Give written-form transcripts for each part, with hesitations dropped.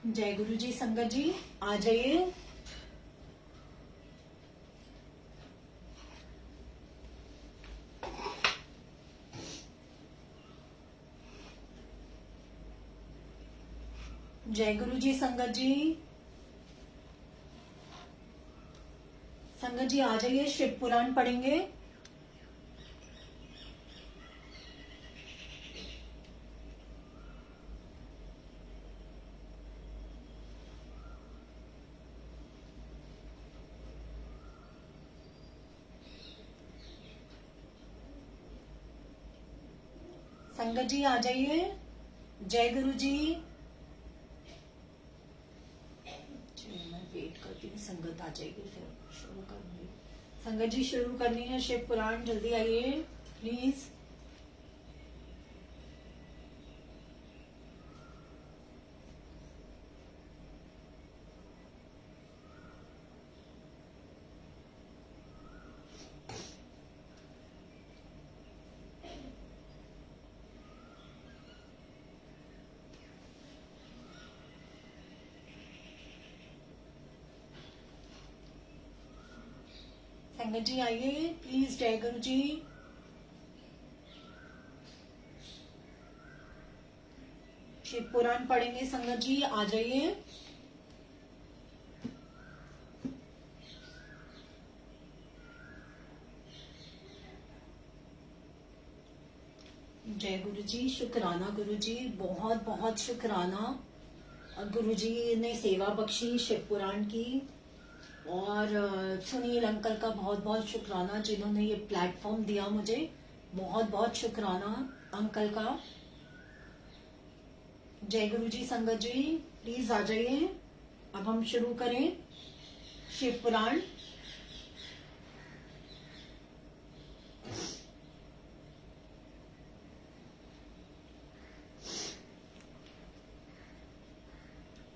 जय गुरु जी। संगत जी आ जाइए। जय गुरु जी। संगत जी, संगत जी आ जाइए, शिव पुराण पढ़ेंगे। संगत जी आ जाइए। जय गुरु जी। मैं वेट करती हूँ, संगत आ जाएगी फिर शुरू करूंगी। संगत जी शुरू करनी है शिव पुराण, जल्दी आइए प्लीज। संगत जी आइए प्लीज। जय गुरु जी। शिव पुराण पढ़ेंगे। संगत जी आ जाइए। जय गुरु जी। शुक्राना गुरु जी, बहुत बहुत शुक्राना। गुरु जी ने सेवा बख्शी शिव पुराण की। और सुनील अंकल का बहुत बहुत शुक्राना, जिन्होंने ये प्लेटफॉर्म दिया मुझे। बहुत बहुत शुक्राना अंकल का। जय गुरु जी। संगत जी प्लीज आ जाइए। अब हम शुरू करें शिव पुराण।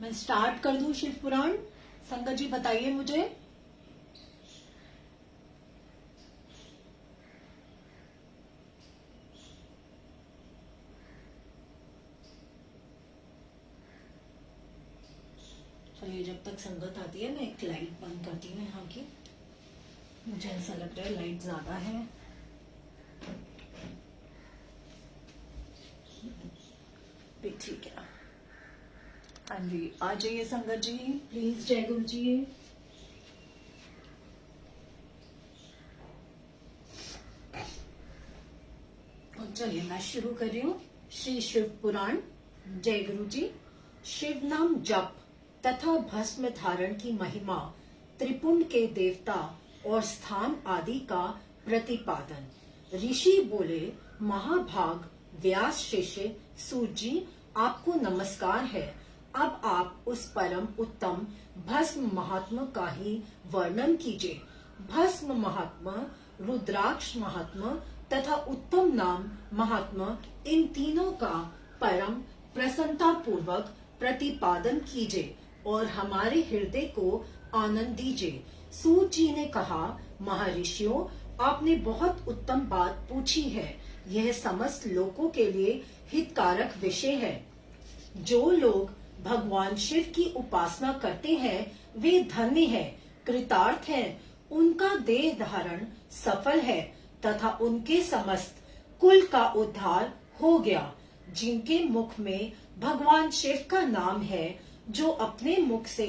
मैं स्टार्ट कर दूं शिव पुराण? संगत जी बताइए मुझे। चलिए, जब तक संगत आती है मैं एक लाइट बंद करती हूँ यहाँ की। मुझे ऐसा लग रहा है लाइट ज्यादा है। भी ठीक है। हाँ जी आ जाइए संगत जी प्लीज। जय गुरु जी। चलिए मैं शुरू कर रही हूँ श्री शिव पुराण। जय गुरु जी। शिव नाम जप तथा भस्म धारण की महिमा, त्रिपुंड के देवता और स्थान आदि का प्रतिपादन। ऋषि बोले, महाभाग व्यास शिष्य सूत जी, आपको नमस्कार है। अब आप उस परम उत्तम भस्म महात्मा का ही वर्णन कीजिए। भस्म महात्मा, रुद्राक्ष महात्मा तथा उत्तम नाम महात्मा, इन तीनों का परम प्रसन्नता पूर्वक प्रतिपादन कीजिए और हमारे हृदय को आनंद दीजिए। सूत जी ने कहा, महर्षियों, आपने बहुत उत्तम बात पूछी है। यह समस्त लोगों के लिए हितकारक विषय है। जो लोग भगवान शिव की उपासना करते हैं वे धन्य हैं, कृतार्थ हैं। उनका देह धारण सफल है तथा उनके समस्त कुल का उद्धार हो गया। जिनके मुख में भगवान शिव का नाम है, जो अपने मुख से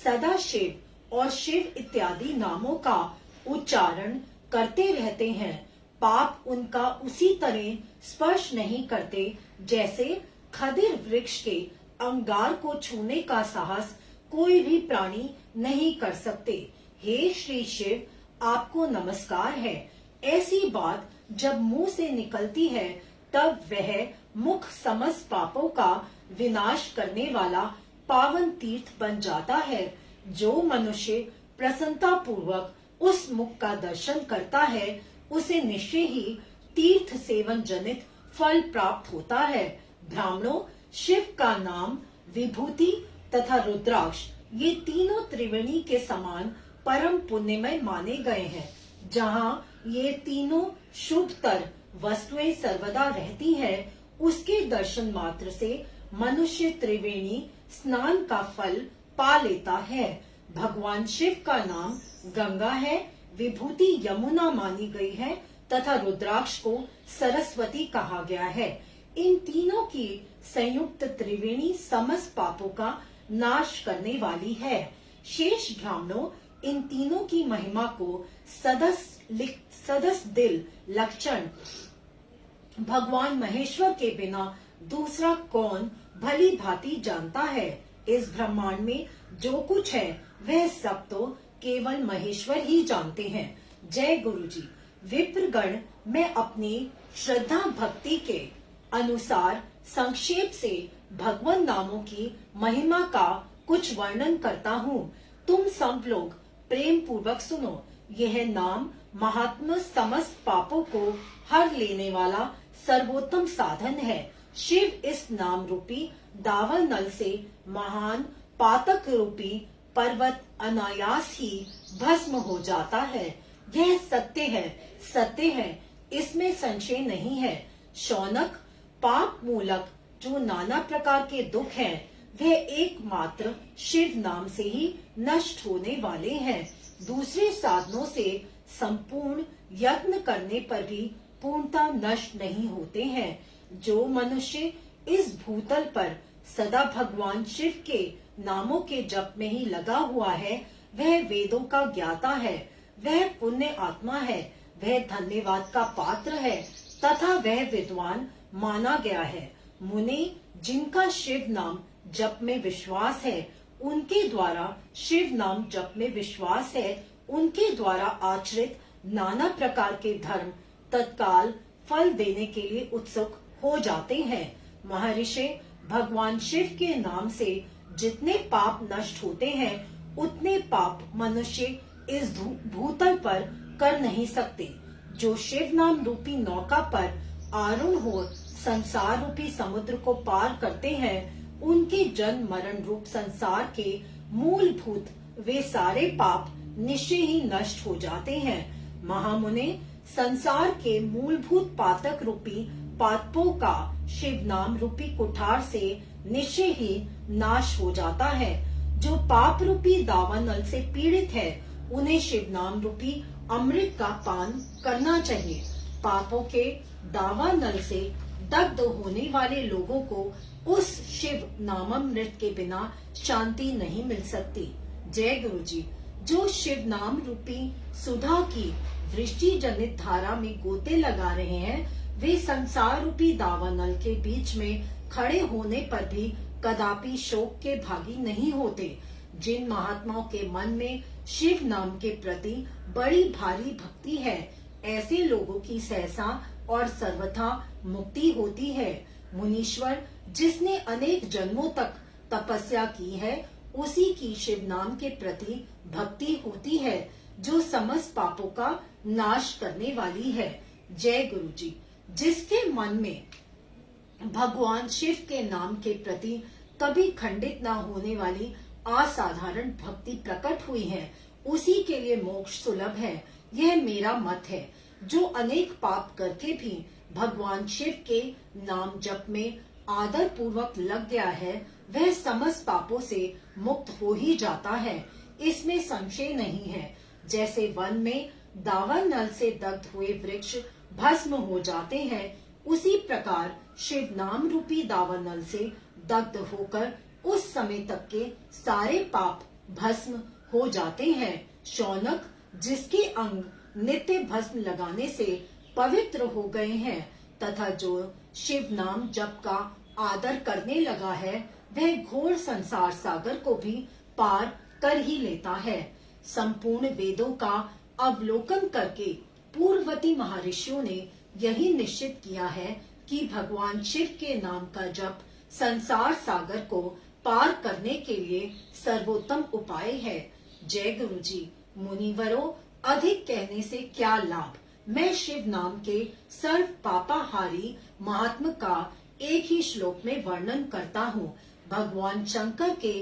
सदा शिव और शिव इत्यादि नामों का उच्चारण करते रहते हैं, पाप उनका उसी तरह स्पर्श नहीं करते जैसे खदिर वृक्ष के अंगार को छूने का साहस कोई भी प्राणी नहीं कर सकते। हे श्री शिव, आपको नमस्कार है। ऐसी बात जब मुंह से निकलती है तब वह मुख समस्त पापों का विनाश करने वाला पावन तीर्थ बन जाता है। जो मनुष्य प्रसन्नता पूर्वक उस मुख का दर्शन करता है, उसे निश्चय ही तीर्थ सेवन जनित फल प्राप्त होता है। ब्राह्मणों, शिव का नाम, विभूति तथा रुद्राक्ष, ये तीनों त्रिवेणी के समान परम पुण्यमय माने गए हैं। जहाँ ये तीनों शुभतर वस्तुएं सर्वदा रहती हैं, उसके दर्शन मात्र से मनुष्य त्रिवेणी स्नान का फल पा लेता है। भगवान शिव का नाम गंगा है, विभूति यमुना मानी गई है तथा रुद्राक्ष को सरस्वती कहा गया है। इन तीनों की संयुक्त त्रिवेणी समस्त पापों का नाश करने वाली है। शेष ब्राह्मणों इन तीनों की महिमा को सदस दिल लक्षण भगवान महेश्वर के बिना दूसरा कौन भली भांति जानता है। इस ब्रह्मांड में जो कुछ है वह सब तो केवल महेश्वर ही जानते हैं। जय गुरु जी। विप्रगण, मैं अपनी श्रद्धा भक्ति के अनुसार संक्षेप से भगवान नामों की महिमा का कुछ वर्णन करता हूँ। तुम सब लोग प्रेम पूर्वक सुनो। यह नाम महात्मा समस्त पापों को हर लेने वाला सर्वोत्तम साधन है। शिव इस नाम रूपी दावा नल से महान पातक रूपी पर्वत अनायास ही भस्म हो जाता है। यह सत्य है, इसमें संशय नहीं है। शौनक, पाप मूलक जो नाना प्रकार के दुख हैं, वह एकमात्र शिव नाम से ही नष्ट होने वाले हैं। दूसरे साधनों से संपूर्ण यत्न करने पर भी पूर्णता नष्ट नहीं होते हैं। जो मनुष्य इस भूतल पर सदा भगवान शिव के नामों के जप में ही लगा हुआ है, वह वेदों का ज्ञाता है, वह पुण्य आत्मा है, वह धन्यवाद का पात्र है तथा वह विद्वान माना गया है। मुनि जिनका शिव नाम जप में विश्वास है, उनके द्वारा शिव नाम जप में विश्वास है, उनके द्वारा आचरित नाना प्रकार के धर्म तत्काल फल देने के लिए उत्सुक हो जाते हैं। महर्षि, भगवान शिव के नाम से जितने पाप नष्ट होते हैं, उतने पाप मनुष्य इस भूतल पर कर नहीं सकते। जो शिव नाम रूपी नौका पर आरूढ़ हो संसार रूपी समुद्र को पार करते हैं, उनके जन्म मरण रूप संसार के मूलभूत वे सारे पाप निश्चय ही नष्ट हो जाते हैं। महामुने, संसार के मूलभूत पातक रूपी पापों का शिव नाम रूपी कुठार से निश्चय ही नाश हो जाता है। जो पाप रूपी दावानल से पीड़ित है, उन्हें शिव नाम रूपी अमृत का पान करना चाहिए। पापों के दावानल से दग्ध होने वाले लोगों को उस शिव नामामृत के बिना शांति नहीं मिल सकती। जय गुरु जी। जो शिव नाम रूपी सुधा की वृष्टि जनित धारा में गोते लगा रहे हैं, वे संसार रूपी दावानल के बीच में खड़े होने पर भी कदापि शोक के भागी नहीं होते। जिन महात्माओं के मन में शिव नाम के प्रति बड़ी भारी भक्ति है, ऐसे लोगों की सहसा और सर्वथा मुक्ति होती है। मुनीश्वर, जिसने अनेक जन्मों तक तपस्या की है, उसी की शिव नाम के प्रति भक्ति होती है, जो समस्त पापों का नाश करने वाली है। जय गुरु जी। जिसके मन में भगवान शिव के नाम के प्रति कभी खंडित न होने वाली असाधारण भक्ति प्रकट हुई है, उसी के लिए मोक्ष सुलभ है। यह मेरा मत है। जो अनेक पाप करके भी भगवान शिव के नाम जप में आदर पूर्वक लग गया है, वह समस्त पापों से मुक्त हो ही जाता है, इसमें संशय नहीं है। जैसे वन में दावानल से दग्ध हुए वृक्ष भस्म हो जाते हैं, उसी प्रकार शिव नाम रूपी दावानल से दग्ध होकर उस समय तक के सारे पाप भस्म हो जाते हैं। शौनक, जिसके अंग नित्य भस्म लगाने से पवित्र हो गए हैं तथा जो शिव नाम जप का आदर करने लगा है, वह घोर संसार सागर को भी पार कर ही लेता है। संपूर्ण वेदों का अवलोकन करके पूर्ववर्ती महर्षियों ने यही निश्चित किया है कि भगवान शिव के नाम का जप संसार सागर को पार करने के लिए सर्वोत्तम उपाय है। जय गुरु जी। मुनिवरों, अधिक कहने से क्या लाभ। मैं शिव नाम के सर्व पापाहारी महात्मा का एक ही श्लोक में वर्णन करता हूँ। भगवान शंकर के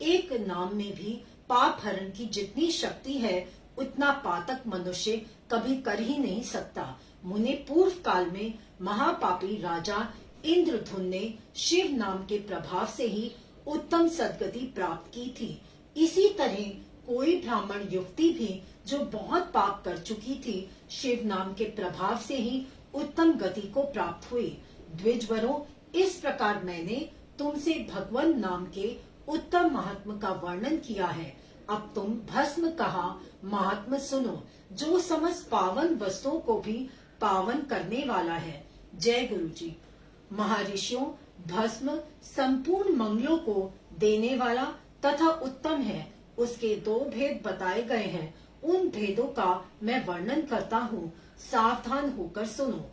एक नाम में भी पाप हरण की जितनी शक्ति है, उतना पातक मनुष्य कभी कर ही नहीं सकता। मुने, पूर्व काल में महापापी राजा इंद्रधुन ने शिव नाम के प्रभाव से ही उत्तम सदगति प्राप्त की थी। इसी तरह कोई ब्राह्मण युवती भी जो बहुत पाप कर चुकी थी, शिव नाम के प्रभाव से ही उत्तम गति को प्राप्त हुई। द्विजवरों, इस प्रकार मैंने तुमसे भगवान नाम के उत्तम महात्म का वर्णन किया है। अब तुम भस्म कहा महात्म सुनो, जो समस्त पावन वस्तुओं को भी पावन करने वाला है। जय गुरु जी। महर्षियों, भस्म संपूर्ण मंगलों को देने वाला तथा उत्तम है। उसके दो भेद बताए गए हैं। उन भेदों का मैं वर्णन करता हूँ, सावधान होकर सुनो।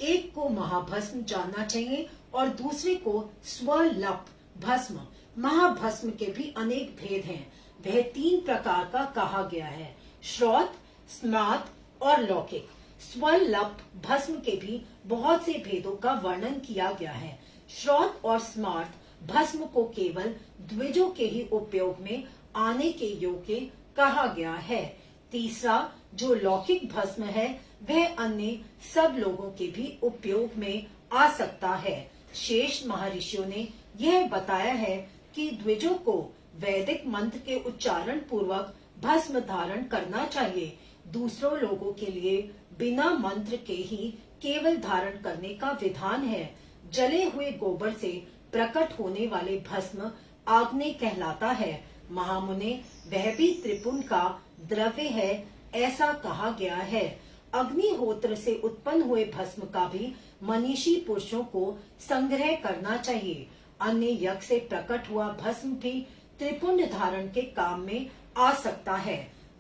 एक को महाभस्म जानना चाहिए और दूसरे को स्वलप भस्म। महाभस्म के भी अनेक भेद हैं। वह 3 प्रकार का कहा गया है, श्रौत, स्मार्त और लौकिक। स्वलप भस्म के भी बहुत से भेदों का वर्णन किया गया है। श्रौत और स्मार्त भस्म को केवल द्विजों के ही उपयोग में आने के योग्य कहा गया है। तीसरा जो लौकिक भस्म है, वह अन्य सब लोगों के भी उपयोग में आ सकता है। शेष महर्षियों ने यह बताया है कि द्विजों को वैदिक मंत्र के उच्चारण पूर्वक भस्म धारण करना चाहिए। दूसरों लोगों के लिए बिना मंत्र के ही केवल धारण करने का विधान है। जले हुए गोबर से प्रकट होने वाले भस्म आग्नेय कहलाता है। महामुने, वह भी त्रिपुंड का द्रव्य है, ऐसा कहा गया है। अग्निहोत्र से उत्पन्न हुए भस्म का भी मनीषी पुरुषों को संग्रह करना चाहिए। अन्य यज्ञ से प्रकट हुआ भस्म भी त्रिपुंड धारण के काम में आ सकता है।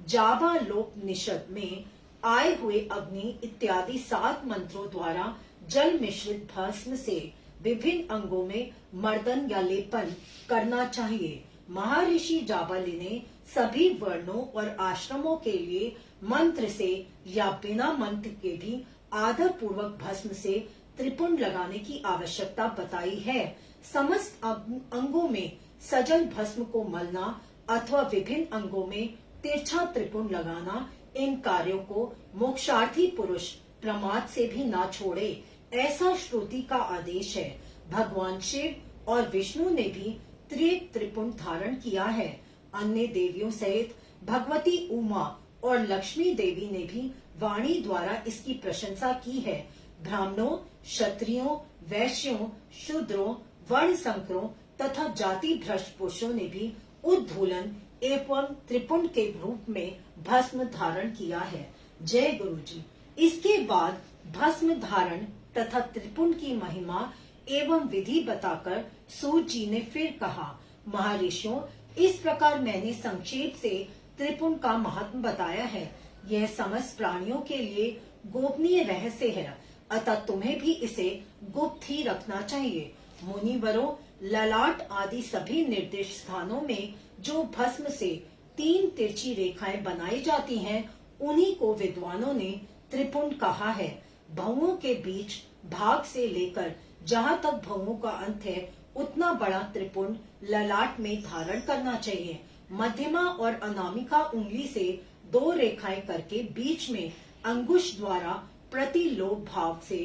जाबा लोपनिषद में आए हुए अग्नि इत्यादि 7 मंत्रों द्वारा जल मिश्रित भस्म से विभिन्न अंगों में मर्दन या लेपन करना चाहिए। महर्षि जाबाली ने सभी वर्णों और आश्रमों के लिए मंत्र से या बिना मंत्र के भी आदर पूर्वक भस्म से त्रिपुंड लगाने की आवश्यकता बताई है। समस्त अंगों में सजल भस्म को मलना अथवा विभिन्न अंगों में तिरछा त्रिपुंड लगाना, इन कार्यों को मोक्षार्थी पुरुष प्रमाद से भी ना छोड़े, ऐसा श्रुति का आदेश है। भगवान शिव और विष्णु ने भी त्रिपुंड धारण किया है। अन्य देवियों सहित भगवती उमा और लक्ष्मी देवी ने भी वाणी द्वारा इसकी प्रशंसा की है। ब्राह्मणों, क्षत्रियों, वैश्यों, शूद्रों, वर्ण संकरों तथा जाति भ्रष्ट पुरुषों ने भी उद्धूलन एवं त्रिपुंड के रूप में भस्म धारण किया है। जय गुरु जी। इसके बाद भस्म धारण तथा त्रिपुंड की महिमा एवं विधि बताकर सूत जी ने फिर कहा, महर्षियों, इस प्रकार मैंने संक्षेप से त्रिपुंड का महत्व बताया है। यह समस्त प्राणियों के लिए गोपनीय रहस्य है, अतः तुम्हें भी इसे गुप्त ही रखना चाहिए। मुनिवरों, ललाट आदि सभी निर्दिष्ट स्थानों में जो भस्म से 3 तिरछी रेखाएं बनाई जाती हैं, उन्हीं को विद्वानों ने त्रिपुंड कहा है। भौंओं के बीच भाग से लेकर जहाँ तक भौंओं का अंत है, उतना बड़ा त्रिपुंड ललाट में धारण करना चाहिए। मध्यमा और अनामिका उंगली से 2 रेखाएं करके बीच में अंगुश द्वारा प्रतिलोभ भाव से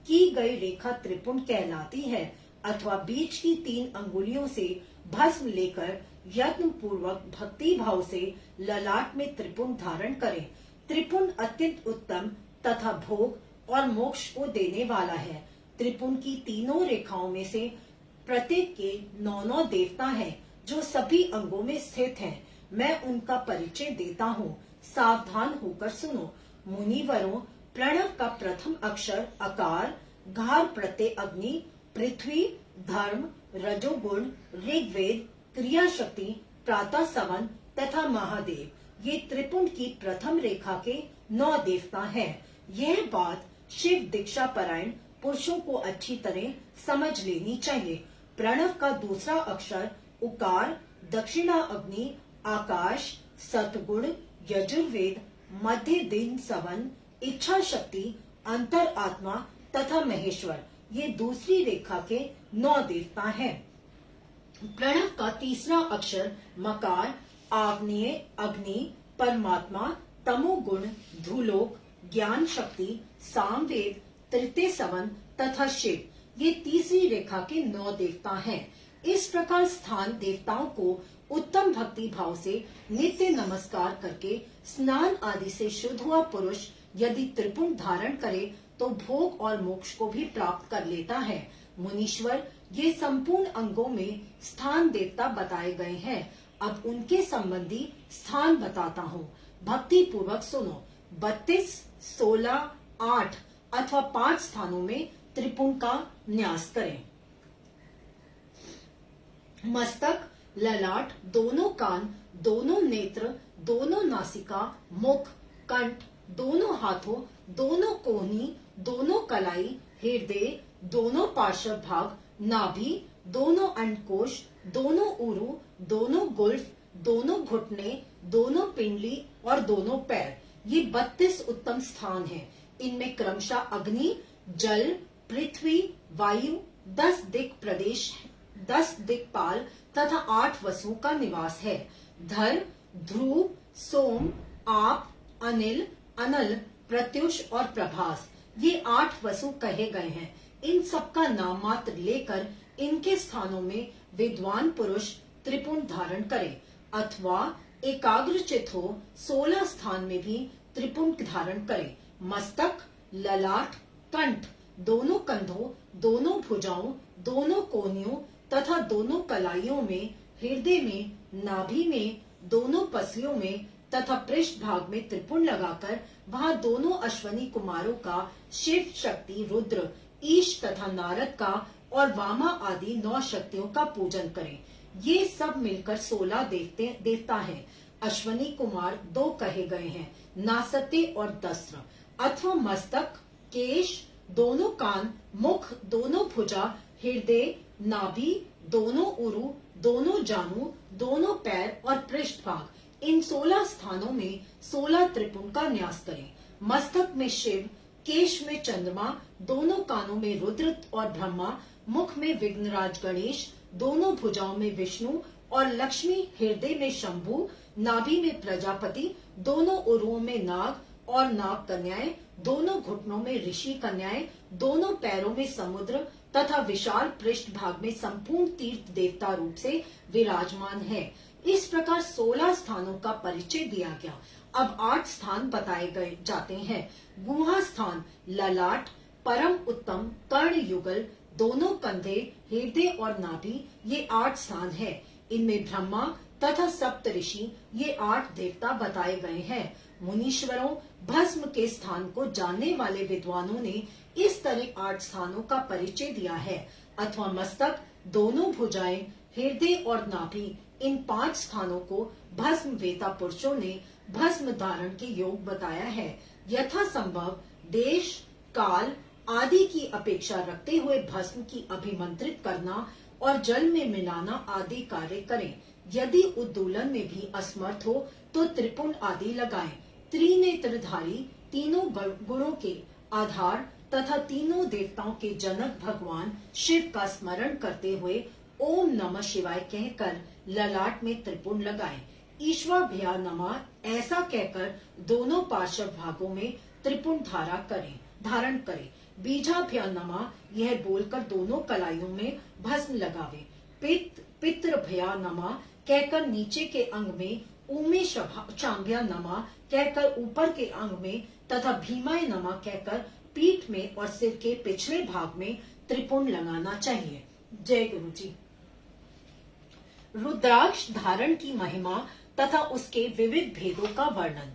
की गई रेखा त्रिपुंड कहलाती है। अथवा बीच की 3 अंगुलियों से भस्म लेकर यत्न पूर्वक भक्ति भाव से ललाट में त्रिपुंड धारण करें। त्रिपुंड अत्यंत उत्तम तथा भोग और मोक्ष को देने वाला है। त्रिपुंड की तीनों रेखाओं में से प्रत्येक के 9 देवता हैं, जो सभी अंगों में स्थित हैं। मैं उनका परिचय देता हूँ, सावधान होकर सुनो। मुनिवरों, प्रणव का प्रथम अक्षर अकार, घार प्रत्यय अग्नि, पृथ्वी, धर्म, रजोगुण, ऋग्वेद, क्रिया शक्ति, प्रातः सवन तथा महादेव, ये त्रिपुंड की प्रथम रेखा के 9 देवता हैं। यह बात शिव दीक्षा परायण पुरुषों को अच्छी तरह समझ लेनी चाहिए। प्रणव का दूसरा अक्षर उकार, दक्षिणा अग्नि, आकाश, सतगुण, यजुर्वेद, मध्य दिन सवन, इच्छा शक्ति, अंतर आत्मा तथा महेश्वर, ये दूसरी रेखा के 9 देवता हैं। प्रणव का तीसरा अक्षर मकार, आग्नेय अग्नि, परमात्मा, तमोगुण, धूलोक, ज्ञान शक्ति, सामवेद, तृतीय सवन तथा शिव, ये तीसरी रेखा के 9 देवता हैं। इस प्रकार स्थान देवताओं को उत्तम भक्ति भाव से नित्य नमस्कार करके स्नान आदि से शुद्ध हुआ पुरुष यदि त्रिपुंड धारण करे तो भोग और मोक्ष को भी प्राप्त कर लेता है। मुनीश्वर, ये संपूर्ण अंगों में स्थान देवता बताए गए हैं। अब उनके संबंधी स्थान बताता हूँ, भक्ति पूर्वक सुनो। 32, 16, 8 अथवा 5 स्थानों में त्रिपुंड का न्यास करें। मस्तक, ललाट, दोनों कान, दोनों नेत्र, दोनों नासिका, मुख, कंठ, दोनों हाथों, दोनों कोहनी, दोनों कलाई, हृदय, दोनों पार्श्व भाग, नाभि, दोनों अंडकोश, दोनों उरु, दोनों गुल्फ, दोनों घुटने, दोनों पिंडली और दोनों पैर, ये 32 उत्तम स्थान हैं। इनमें क्रमशः अग्नि, जल, पृथ्वी, वायु, 10 दिक् प्रदेश, 10 दिक्पाल तथा 8 वसुओं का निवास है। धर, ध्रुव, सोम, आप, अनिल, अनल, प्रत्युष और प्रभास, ये 8 वसु कहे गए हैं। इन सबका नाम मात्र लेकर इनके स्थानों में विद्वान पुरुष त्रिपुंड धारण करे अथवा एकाग्रचित हो 16 स्थान में भी त्रिपुंड धारण करे। मस्तक, ललाट, कंठ, दोनों कंधों, दोनों भुजाओं, दोनों कोहनियों तथा दोनों कलाइयों में, हृदय में, नाभि में, दोनों पसलियों में तथा पृष्ठ भाग में त्रिपुंड लगाकर वहां दोनों अश्वनी कुमारों का, शिव, शक्ति, रुद्र, ईश तथा नारद का और वामा आदि 9 शक्तियों का पूजन करें। ये सब मिलकर 16 देवता हैं। अश्वनी कुमार 2 कहे गए हैं, नासते और दस्त्र। अथवा मस्तक, केश, दोनों कान, मुख, दोनों भुजा, हृदय, नाभि, दोनों उरु, दोनों जानु, दोनों पैर और पृष्ठ भाग, इन 16 स्थानों में 16 त्रिपुंड का न्यास करें। मस्तक में शिव, केश में चंद्रमा, दोनों कानों में रुद्र और ब्रह्मा, मुख में विघ्नराज गणेश, दोनों भुजाओं में विष्णु और लक्ष्मी, हृदय में शंभु, नाभि में प्रजापति, दोनों उरुओं में नाग और नाग कन्याएं, दोनों घुटनों में ऋषि कन्याएं, दोनों पैरों में समुद्र तथा विशाल पृष्ठ भाग में संपूर्ण तीर्थ देवता रूप से विराजमान है। इस प्रकार 16 स्थानों का परिचय दिया गया। अब 8 स्थान बताए गए जाते हैं। गुहा स्थान, ललाट, परम उत्तम, कर्ण युगल, दोनों कंधे, हृदय और नाभि, ये 8 स्थान है। इनमें ब्रह्मा तथा सप्त ऋषि, ये 8 देवता बताए गए हैं। मुनीश्वरों, भस्म के स्थान को जानने वाले विद्वानों ने इस तरह 8 स्थानों का परिचय दिया है। अथवा मस्तक, दोनों भुजाएं, हृदय और नाभि, इन 5 स्थानों को भस्म वेता पुरुषों ने भस्म धारण के योग बताया है। यथा संभव देश, काल आदि की अपेक्षा रखते हुए भस्म की अभिमंत्रित करना और जल में मिलाना आदि कार्य करें। यदि उद्दूलन में भी असमर्थ हो तो त्रिपुंड आदि लगाएं। त्रिनेत्रधारी, तीनों गुणों के आधार तथा तीनों देवताओं के जनक भगवान शिव का स्मरण करते हुए ओम नमः शिवाय कहकर ललाट में त्रिपुंड लगाएं। ईश्वराभ्या नमः ऐसा कहकर दोनों पार्श्व भागों में त्रिपुंड धारण करें। बीजाभ्या नमः यह बोलकर दोनों कलाइयों में भस्म लगावे। पितृभ्या नमः कहकर नीचे के अंग में, उमे चांभ्या नमः कहकर ऊपर के अंग में तथा भीमाय नमः कहकर पीठ में और सिर के पिछले भाग में त्रिपुंड लगाना चाहिए। जय गुरु जी। रुद्राक्ष धारण की महिमा तथा उसके विविध भेदों का वर्णन।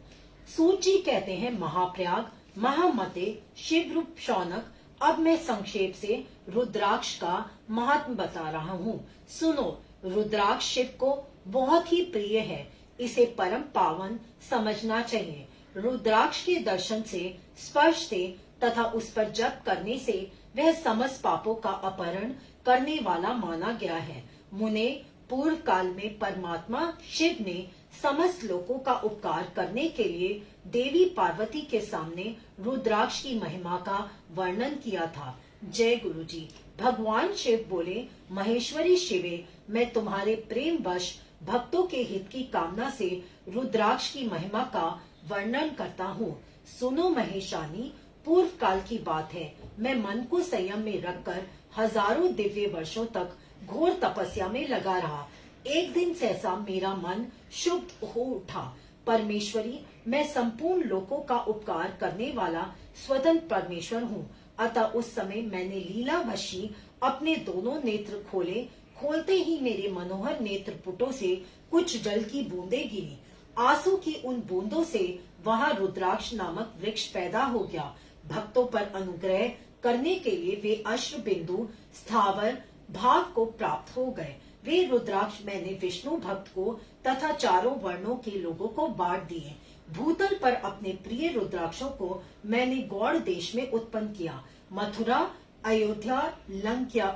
सूत जी कहते हैं, महाप्रयाग, महामते, शिव रूप शौनक। अब मैं संक्षेप से रुद्राक्ष का महात्म बता रहा हूँ। सुनो, रुद्राक्ष शिव को बहुत ही प्रिय है। इसे परम पावन समझना चाहिए। रुद्राक्ष के दर्शन से, स्पर्श से तथा उस पर जप करने से वह समस्त पापों का अपहरण करने वाला माना गया है। मुने, पूर्व काल में परमात्मा शिव ने समस्त लोगों का उपकार करने के लिए देवी पार्वती के सामने रुद्राक्ष की महिमा का वर्णन किया था। जय गुरु जी। भगवान शिव बोले, महेश्वरी शिवे, मैं तुम्हारे प्रेम वश भक्तों के हित की कामना से रुद्राक्ष की महिमा का वर्णन करता हूँ। सुनो महेशानी, पूर्व काल की बात है। मैं मन को संयम में रखकर हजारों दिव्य वर्षों तक घोर तपस्या में लगा रहा। एक दिन सहसा मेरा मन शुद्ध हो उठा। परमेश्वरी, मैं संपूर्ण लोकों का उपकार करने वाला स्वतंत्र परमेश्वर हूँ। अतः उस समय मैंने लीलावशी अपने दोनों नेत्र खोले। खोलते ही मेरे मनोहर नेत्र पुटों से कुछ जल की बूंदें गिरी। आंसू की उन बूंदों से वहां रुद्राक्ष नामक वृक्ष पैदा हो गया। भक्तों पर अनुग्रह करने के लिए वे अश्रु बिंदु स्थावर भाव को प्राप्त हो गए। वे रुद्राक्ष मैंने विष्णु भक्त को तथा चारों वर्णों के लोगों को बांट दिए। भूतल पर अपने प्रिय रुद्राक्षों को मैंने गौड़ देश में उत्पन्न किया। मथुरा, अयोध्या,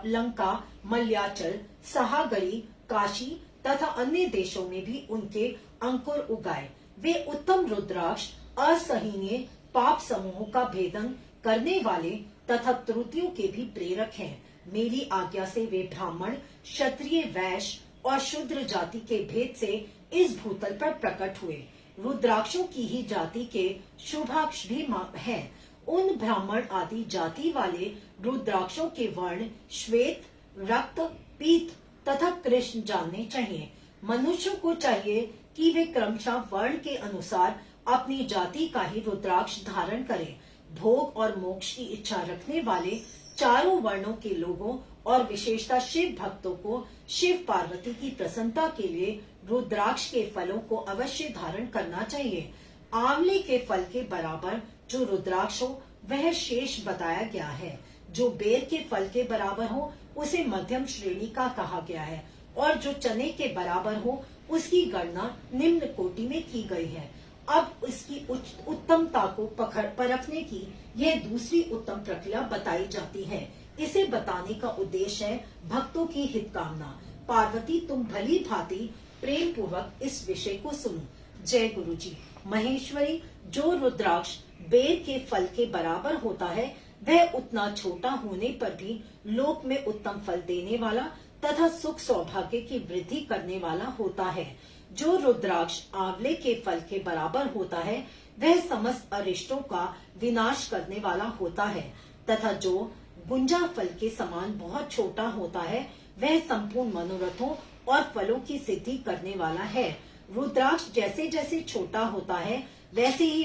लंका, मल्याचल, सहागरी, काशी तथा अन्य देशों में भी उनके अंकुर उगाए। वे उत्तम रुद्राक्ष असहनीय पाप समूहों का भेदन करने वाले तथा त्रुटियों के भी प्रेरक हैं। मेरी आज्ञा से वे ब्राह्मण, क्षत्रिय, वैश्य और शूद्र जाति के भेद से इस भूतल पर प्रकट हुए। रुद्राक्षों की ही जाति के शुभाक्ष भी हैं। उन ब्राह्मण आदि जाति वाले रुद्राक्षों के वर्ण श्वेत, रक्त, पीत तथा कृष्ण जानने चाहिए। मनुष्यों को चाहिए कि वे क्रमशः वर्ण के अनुसार अपनी जाति का ही रुद्राक्ष धारण करें। भोग और मोक्ष की इच्छा रखने वाले चारों वर्णों के लोगों और विशेषता शिव भक्तों को शिव पार्वती की प्रसन्नता के लिए रुद्राक्ष के फलों को अवश्य धारण करना चाहिए। आंवले के फल के बराबर जो रुद्राक्ष हो वह शेष बताया गया है। जो बेर के फल के बराबर हो उसे मध्यम श्रेणी का कहा गया है, और जो चने के बराबर हो उसकी गणना निम्न कोटि में की गई है। अब इसकी उत्तमता को परखने की यह दूसरी उत्तम प्रक्रिया बताई जाती है। इसे बताने का उद्देश्य है भक्तों की हित कामना। पार्वती, तुम भली भांति प्रेम पूर्वक इस विषय को सुनो। जय गुरु जी। महेश्वरी, जो रुद्राक्ष बेर के फल के बराबर होता है वह उतना छोटा होने पर भी लोक में उत्तम फल देने वाला तथा सुख सौभाग्य की वृद्धि करने वाला होता है। जो रुद्राक्ष आंवले के फल के बराबर होता है वह समस्त अरिष्टों का विनाश करने वाला होता है, तथा जो गुंजा फल के समान बहुत छोटा होता है वह संपूर्ण मनोरथों और फलों की सिद्धि करने वाला है। रुद्राक्ष जैसे जैसे छोटा होता है वैसे ही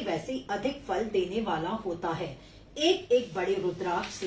अधिक फल देने वाला होता है। एक एक बड़े रुद्राक्ष से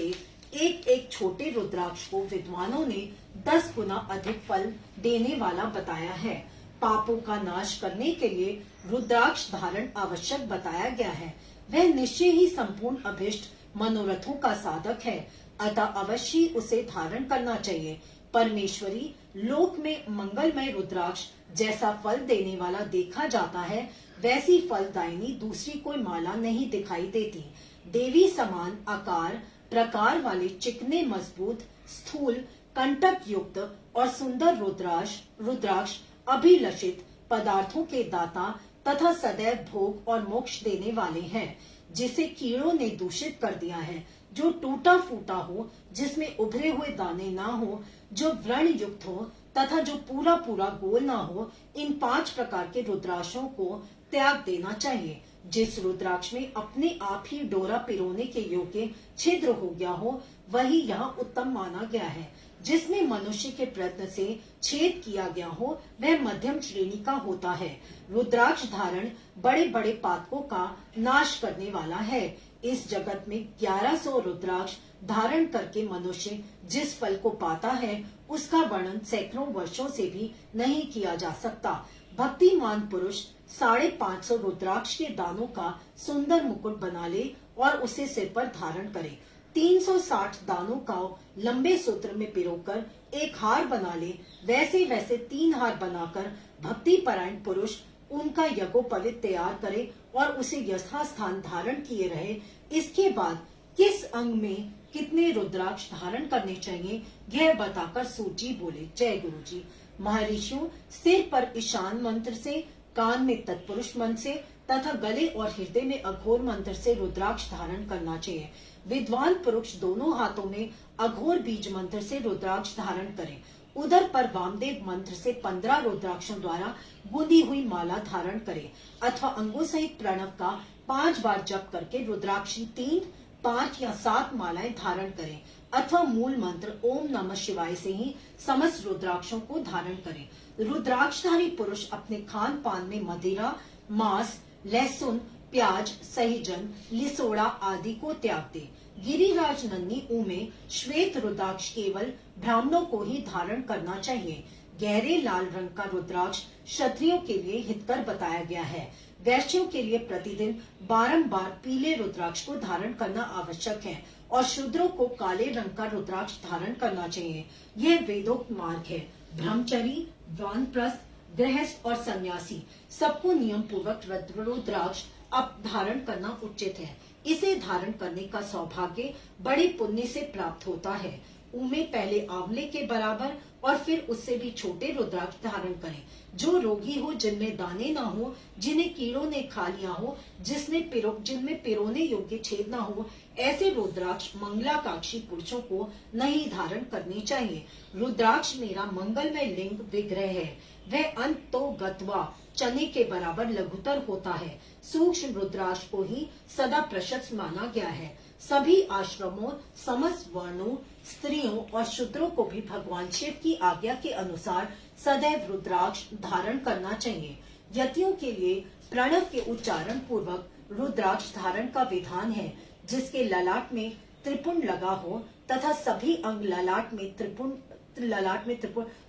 एक एक छोटे रुद्राक्ष को विद्वानों ने 10 गुना अधिक फल देने वाला बताया है। पापों का नाश करने के लिए रुद्राक्ष धारण आवश्यक बताया गया है। वह निश्चय ही संपूर्ण अभिष्ट मनोरथों का साधक है, अतः अवश्य उसे धारण करना चाहिए। परमेश्वरी, लोक में मंगलमय रुद्राक्ष जैसा फल देने वाला देखा जाता है वैसी फलदायिनी दूसरी कोई माला नहीं दिखाई देती। देवी समान आकार प्रकार वाले चिकने, मजबूत, स्थूल, कंटक युक्त और सुंदर रुद्राक्ष अभिलषित पदार्थों के दाता तथा सदैव भोग और मोक्ष देने वाले हैं। जिसे कीड़ों ने दूषित कर दिया है, जो टूटा फूटा हो, जिसमें उभरे हुए दाने ना हो, जो व्रण युक्त हो तथा जो पूरा पूरा गोल ना हो, इन 5 प्रकार के रुद्राक्षों को त्याग देना चाहिए। जिस रुद्राक्ष में अपने आप ही डोरा पिरोने के योग्य छिद्र हो गया हो वही यहाँ उत्तम माना गया है। जिसमें मनुष्य के प्रयत्न से छेद किया गया हो वह मध्यम श्रेणी का होता है। रुद्राक्ष धारण बड़े बड़े पातकों का नाश करने वाला है। इस जगत में 1100 रुद्राक्ष धारण करके मनुष्य जिस फल को पाता है उसका वर्णन सैकड़ों वर्षों से भी नहीं किया जा सकता। भक्तिमान पुरुष 550 रुद्राक्ष के दानों का सुंदर मुकुट बना ले और उसे सिर पर धारण करे। 360 दानों का लंबे सूत्र में पिरोकर एक हार बना ले। वैसे 3 हार बनाकर भक्ति परायण पुरुष उनका यज्ञोपवीत तैयार करे और उसे यथास्थान धारण किए रहे। इसके बाद किस अंग में कितने रुद्राक्ष धारण करने चाहिए यह बताकर सूजी बोले। जय गुरु जी। महर्षियों, सिर पर ईशान मंत्र से, कान में तत्पुरुष मंत्र से तथा गले और हृदय में अघोर मंत्र से रुद्राक्ष धारण करना चाहिए। विद्वान पुरुष दोनों हाथों में अघोर बीज मंत्र से रुद्राक्ष धारण करें। उदर पर वामदेव मंत्र से 15 रुद्राक्षों द्वारा गूंदी हुई माला धारण करें, अथवा अंगों सहित प्रणव का 5 बार जप करके रुद्राक्ष 3 5 या 7 मालाएं धारण करें अथवा मूल मंत्र ओम नमः शिवाय से ही समस्त रुद्राक्षों को धारण करें। रुद्राक्षधारी पुरुष अपने खान पान में मदिरा, मांस, लहसुन, प्याज, सहीजन, लिसोड़ा आदि को त्याग दे। गिरिराज नन्ही ऊ में श्वेत रुद्राक्ष केवल ब्राह्मणों को ही धारण करना चाहिए। गहरे लाल रंग का रुद्राक्ष क्षत्रियों के लिए हितकर बताया गया है। वैश्यों के लिए प्रतिदिन बारंबार पीले रुद्राक्ष को धारण करना आवश्यक है और शूद्रों को काले रंग का रुद्राक्ष धारण करना चाहिए। यह वेदोक्त मार्ग है। ब्रह्मचारी, वानप्रस्थ, गृहस्थ और सन्यासी सबको नियम पूर्वक रुद्राक्ष अब धारण करना उचित है। इसे धारण करने का सौभाग्य बड़े पुण्य से प्राप्त होता है। उनमें पहले आंवले के बराबर और फिर उससे भी छोटे रुद्राक्ष धारण करें। जो रोगी हो, जिनमें दाने ना हो, जिन्हें कीड़ों ने खा लिया हो, जिनमें पिरोने योग्य छेद ना हो, ऐसे रुद्राक्ष मंगलाकांक्षी पुरुषों को नहीं धारण करनी चाहिए। रुद्राक्ष मेरा मंगलमय लिंग विग्रह है। वह अंत तो गत्वा चने के बराबर लघुतर होता है। सूक्ष्म रुद्राक्ष को ही सदा प्रशस्त माना गया है। सभी आश्रमों, समस्त वर्णों, स्त्रियों और शूद्रों को भी भगवान शिव की आज्ञा के अनुसार सदैव रुद्राक्ष धारण करना चाहिए। यतियों के लिए प्रणव के उच्चारण पूर्वक रुद्राक्ष धारण का विधान है, जिसके ललाट में त्रिपुंड लगा हो तथा सभी अंग ललाट में त्रिपुंड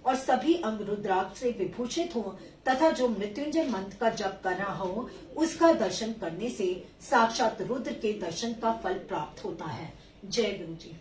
और सभी अंग रुद्राक्ष से विभूषित हो तथा जो मृत्युंजय मंत्र का जप कर रहा हो, उसका दर्शन करने से साक्षात रुद्र के दर्शन का फल प्राप्त होता है। जय गुरु जी।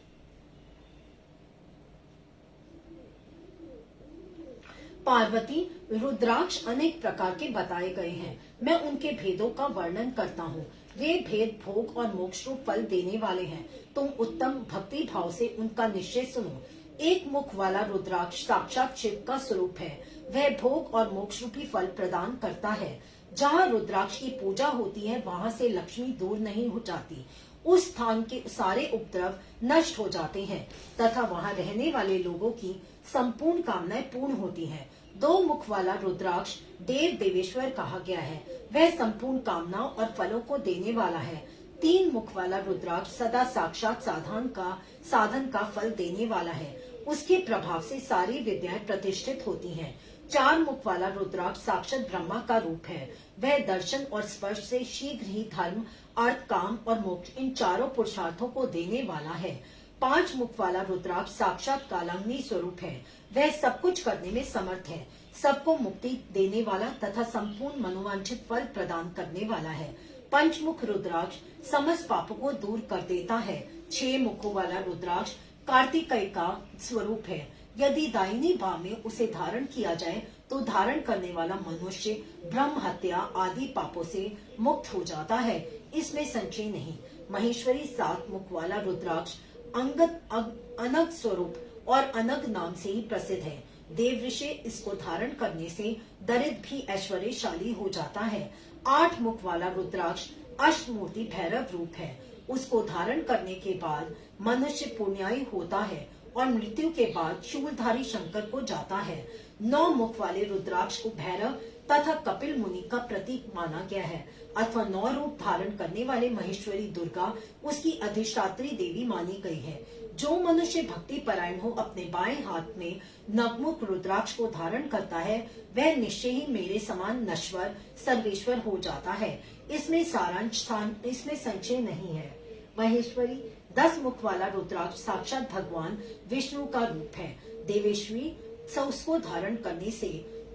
पार्वती, रुद्राक्ष अनेक प्रकार के बताए गए हैं। मैं उनके भेदों का वर्णन करता हूँ। वे भेद भोग और मोक्ष रूप फल देने वाले हैं। तुम उत्तम भक्ति भाव से उनका निश्चय सुनो। एक मुख वाला रुद्राक्ष साक्षात शिव का स्वरूप है। वह भोग और मोक्ष रूपी फल प्रदान करता है। जहाँ रुद्राक्ष की पूजा होती है, वहाँ से लक्ष्मी दूर नहीं हो जाती। उस स्थान के सारे उपद्रव नष्ट हो जाते हैं तथा वहाँ रहने वाले लोगों की संपूर्ण कामनाएं पूर्ण होती हैं। 2 मुख वाला रुद्राक्ष देव देवेश्वर कहा गया है। वह संपूर्ण कामनाओं और फलों को देने वाला है। 3 मुख वाला रुद्राक्ष सदा साक्षात साधन का फल देने वाला है। उसके प्रभाव से सारी विद्याएं प्रतिष्ठित होती हैं। 4 मुख वाला रुद्राक्ष साक्षात ब्रह्मा का रूप है। वह दर्शन और स्पर्श से शीघ्र ही धर्म, अर्थ, काम और मोक्ष इन चारों पुरुषार्थों को देने वाला है। 5 मुख वाला रुद्राक्ष साक्षात कालाग्नि स्वरूप है। वह सब कुछ करने में समर्थ है। सबको मुक्ति देने वाला तथा संपूर्ण मनोवांछित फल प्रदान करने वाला है। पंचमुख रुद्राक्ष समस्त पापों को दूर कर देता है। 6 मुखों वाला रुद्राक्ष कार्तिकेय का स्वरूप है। यदि दाहिनी बाह में उसे धारण किया जाए तो धारण करने वाला मनुष्य ब्रह्म हत्या आदि पापों से मुक्त हो जाता है। इसमें संशय नहीं। महेश्वरी 7 मुख वाला रुद्राक्ष अनग स्वरूप और अनग नाम से ही प्रसिद्ध है। देव ऋषि इसको धारण करने से दरिद्र भी ऐश्वर्यशाली हो जाता है। 8 मुख वाला रुद्राक्ष अष्टमूर्ति भैरव रूप है। उसको धारण करने के बाद मनुष्य पुण्याई होता है और मृत्यु के बाद शूलधारी शंकर को जाता है। 9 मुख वाले रुद्राक्ष को भैरव तथा कपिल मुनि का प्रतीक माना गया है अथवा 9 रूप धारण करने वाले महेश्वरी दुर्गा उसकी अधिष्ठात्री देवी मानी गई है। जो मनुष्य भक्ति परायण हो अपने बाएं हाथ में नवमुख रुद्राक्ष को धारण करता है, वह निश्चय ही मेरे समान नश्वर सर्वेश्वर हो जाता है। इसमें संशय नहीं है। महेश्वरी 10 मुख वाला रुद्राक्ष साक्षात भगवान विष्णु का रूप है। देवेश्वरी उसको धारण करने से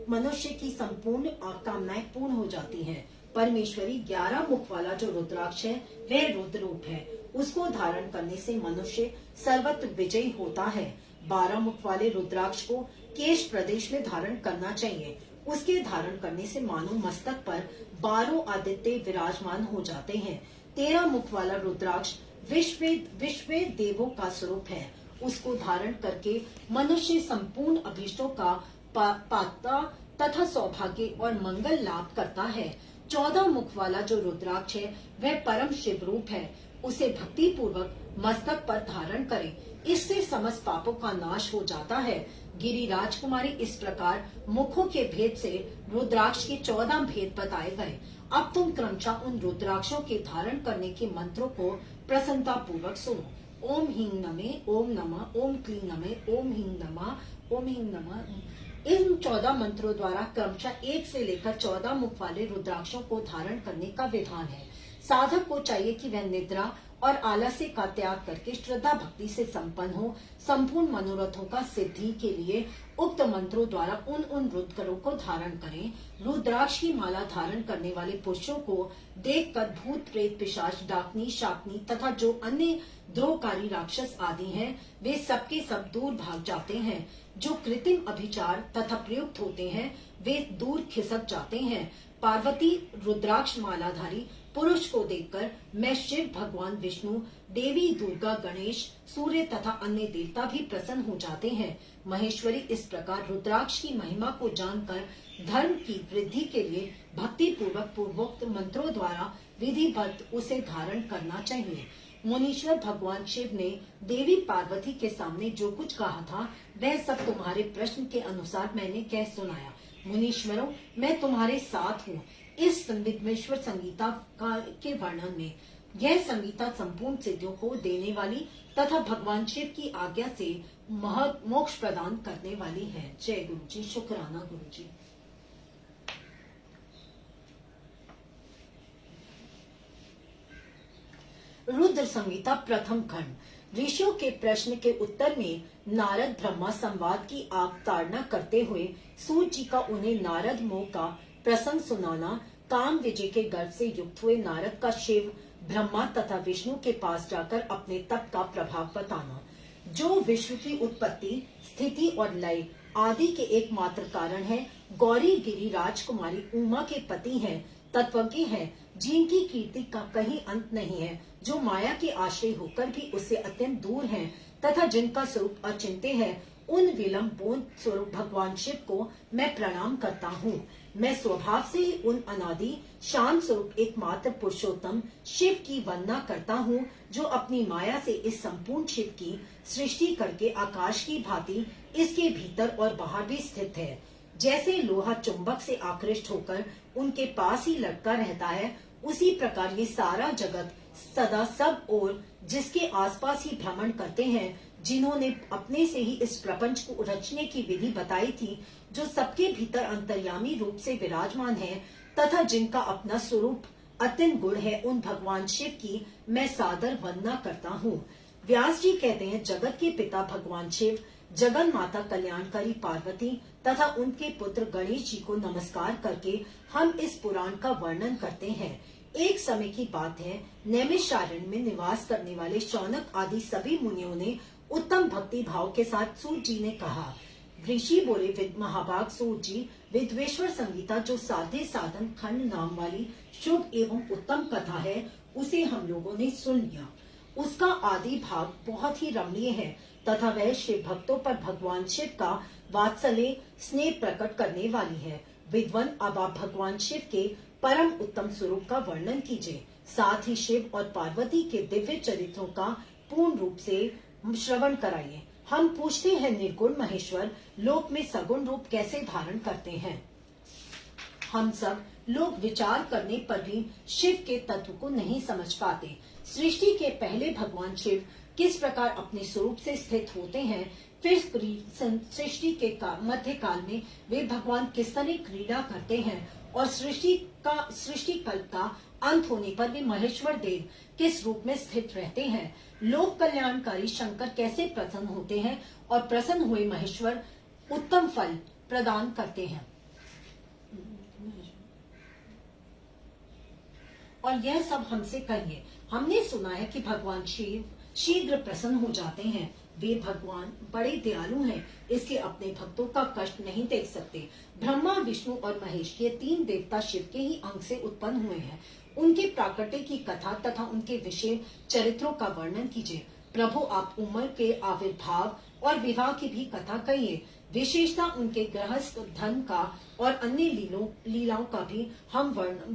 मनुष्य की संपूर्ण कामनाएं पूर्ण हो जाती हैं। परमेश्वरी 11 मुख वाला जो रुद्राक्ष है वह रुद्र रूप है। उसको धारण करने से मनुष्य सर्वत्र विजयी होता है। 12 मुख वाले रुद्राक्ष को केश प्रदेश में धारण करना चाहिए। उसके धारण करने से मानो मस्तक पर 12 आदित्य विराजमान हो जाते हैं। 13 मुख वाला रुद्राक्ष विश्व देवों का स्वरूप है। उसको धारण करके मनुष्य संपूर्ण अभीष्टों का पाता तथा सौभाग्य और मंगल लाभ करता है। 14 मुख वाला जो रुद्राक्ष है वह परम शिव रूप है। उसे भक्ति पूर्वक मस्तक पर धारण करें। इससे समस्त पापों का नाश हो जाता है। गिरिराज कुमारी इस प्रकार मुखों के भेद से रुद्राक्ष के 14 भेद बताए गए। अब तुम क्रमशः उन रुद्राक्षों के धारण करने के मंत्रों को प्रसन्नता पूर्वक सुनो। ओम ह्रीं नमे, ओम नमः, ओम क्लीं नमे, ओम ह्रीं नमः, ओम ह्रीं नमः। इन 14 मंत्रों द्वारा क्रमशः 1 से लेकर 14 मुख वाले रुद्राक्षों को धारण करने का विधान है। साधक को चाहिए कि वह निद्रा और आलस्य का त्याग करके श्रद्धा भक्ति से संपन्न हो। संपूर्ण मनोरथों का सिद्धि के लिए उक्त मंत्रों द्वारा उन रुद्रों को धारण करें। रुद्राक्ष की माला धारण करने वाले पुरुषों को देखकर भूत प्रेत पिशाच डाकनी शाकनी तथा जो अन्य द्रोहकारी राक्षस आदि हैं, वे सबके सब दूर भाग जाते हैं। जो कृत्रिम अभिचार तथा प्रयुक्त होते हैं, वे दूर खिसक जाते हैं। पार्वती रुद्राक्ष मालाधारी पुरुष को देखकर मैं शिव, भगवान विष्णु, देवी दुर्गा, गणेश, सूर्य तथा अन्य देवता भी प्रसन्न हो जाते हैं। महेश्वरी इस प्रकार रुद्राक्ष की महिमा को जानकर धर्म की वृद्धि के लिए भक्ति पूर्वक पूर्वोक्त मंत्रों द्वारा विधिवत उसे धारण करना चाहिए। मुनीश्वर भगवान शिव ने देवी पार्वती के सामने जो कुछ कहा था, वह सब तुम्हारे प्रश्न के अनुसार मैंने कह सुनाया। मुनीश्वरों, मैं तुम्हारे साथ हूँ इस विश्व संगीता के वर्णन में। यह संगीता संपूर्ण सिद्धियों को देने वाली तथा भगवान शिव की आज्ञा से मोक्ष प्रदान करने वाली है। जय गुरु जी, शुक्राना गुरु जी। रुद्र संगीता प्रथम खंड। ऋषियों के प्रश्न के उत्तर में नारद ब्रह्मा संवाद की अवतारणा करते हुए सूत जी का उन्हें नारद मोह का प्रसंग सुनाना, काम विजय के गर्व से युक्त हुए नारद का शिव, ब्रह्मा तथा विष्णु के पास जाकर अपने तप का प्रभाव बताना, जो विश्व की उत्पत्ति, स्थिति और लय आदि के एकमात्र कारण है। गौरी गिरी राजकुमारी उमा के पति हैं, तत्वज्ञ हैं, जिनकी कीर्ति का कहीं अंत नहीं है, जो माया के आश्रय होकर भी उससे अत्यंत दूर हैं तथा जिनका स्वरूप अचिंत्य है। उन विलंबों स्वरूप भगवान शिव को मैं प्रणाम करता हूँ। मैं स्वभाव से ही उन अनादि शांत स्वरूप एकमात्र पुरुषोत्तम शिव की वंदना करता हूँ, जो अपनी माया से इस संपूर्ण शिव की सृष्टि करके आकाश की भांति इसके भीतर और बाहर भी स्थित है। जैसे लोहा चुंबक से आकृष्ट होकर उनके पास ही लटका रहता है, उसी प्रकार ये सारा जगत सदा सब ओर जिसके आसपास ही भ्रमण करते हैं, जिन्होंने अपने से ही इस प्रपंच को रचने की विधि बताई थी, जो सबके भीतर अंतर्यामी रूप से विराजमान है तथा जिनका अपना स्वरूप अत्यंत गुण है, उन भगवान शिव की मैं सादर वंदना करता हूँ। व्यास जी कहते हैं, जगत के पिता भगवान शिव, जगन माता कल्याणकारी पार्वती तथा उनके पुत्र गणेश जी को नमस्कार करके हम इस पुराण का वर्णन करते हैं। एक समय की बात है, नैमिषारण्य में निवास करने वाले शौनक आदि सभी मुनियों ने उत्तम भक्ति भाव के साथ सूत जी ने कहा। ऋषि बोले, महाभाग सूत जी, विद्वेश्वर संगीता जो साधे साधन खंड नाम वाली शुभ एवं उत्तम कथा है, उसे हम लोगों ने सुन लिया। उसका आदि भाग बहुत ही रमणीय है तथा वह शिव भक्तों पर भगवान शिव का वात्सल्य स्नेह प्रकट करने वाली है। विद्वान, अब आप भगवान शिव के परम उत्तम स्वरूप का वर्णन कीजिए, साथ ही शिव और पार्वती के दिव्य चरित्रों का पूर्ण रूप से श्रवण कराइए। हम पूछते हैं, निर्गुण महेश्वर लोक में सगुण रूप कैसे धारण करते हैं? हम सब लोग विचार करने पर भी शिव के तत्व को नहीं समझ पाते। सृष्टि के पहले भगवान शिव किस प्रकार अपने स्वरूप से स्थित होते हैं, फिर सृष्टि के मध्य काल में वे भगवान किस तरह क्रीड़ा करते हैं और सृष्टि कल्प का अंत होने पर भी महेश्वर देव किस रूप में स्थित रहते हैं। लोक कल्याणकारी शंकर कैसे प्रसन्न होते हैं और प्रसन्न हुए महेश्वर उत्तम फल प्रदान करते हैं। और यह सब हमसे कहिए। हमने सुना है कि भगवान शिव शीघ्र प्रसन्न हो जाते हैं। वे भगवान बड़े दयालु हैं, इसके अपने भक्तों का कष्ट नहीं देख सकते। ब्रह्मा, विष्णु और महेश ये तीन देवता शिव के ही अंग से उत्पन्न हुए हैं। उनके प्राकट्य की कथा तथा उनके विशेष चरित्रों का वर्णन कीजिए। प्रभु, आप उम्र के आविर्भाव और विवाह की भी कथा कहिए। विशेषता उनके गृहस्थ धन का और अन्य लीलाओं का भी हम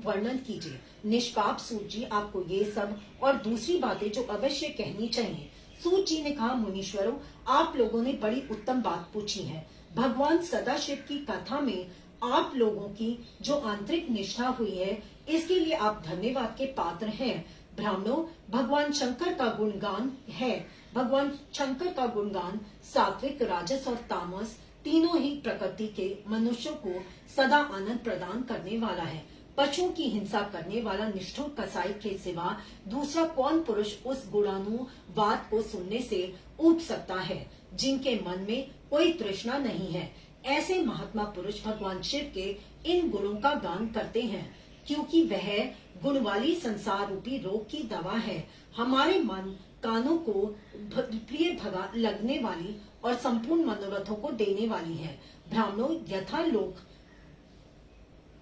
वर्णन कीजिए। निष्पाप सूत जी, आपको ये सब और दूसरी बातें जो अवश्य कहनी चाहिए। सूत जी ने कहा, मुनीश्वरों, आप लोगों ने बड़ी उत्तम बात पूछी है। भगवान सदाशिव की कथा में आप लोगों की जो आंतरिक निष्ठा हुई है, इसके लिए आप धन्यवाद के पात्र हैं। ब्राह्मणों, भगवान शंकर का गुणगान है। भगवान शंकर का गुणगान सात्विक, राजस और तामस तीनों ही प्रकृति के मनुष्यों को सदा आनंद प्रदान करने वाला है। पशुओं की हिंसा करने वाला निष्ठुर कसाई के सिवा दूसरा कौन पुरुष उस गुणानुवाद को सुनने से ऊब सकता है, जिनके मन में कोई तृष्णा नहीं है। ऐसे महात्मा पुरुष भगवान शिव के इन गुणों का गान करते हैं, क्योंकि वह गुण वाली संसार रूपी रोग की दवा है। हमारे मन कानों को प्रिय भगा लगने वाली और संपूर्ण मनोरथों को देने वाली है।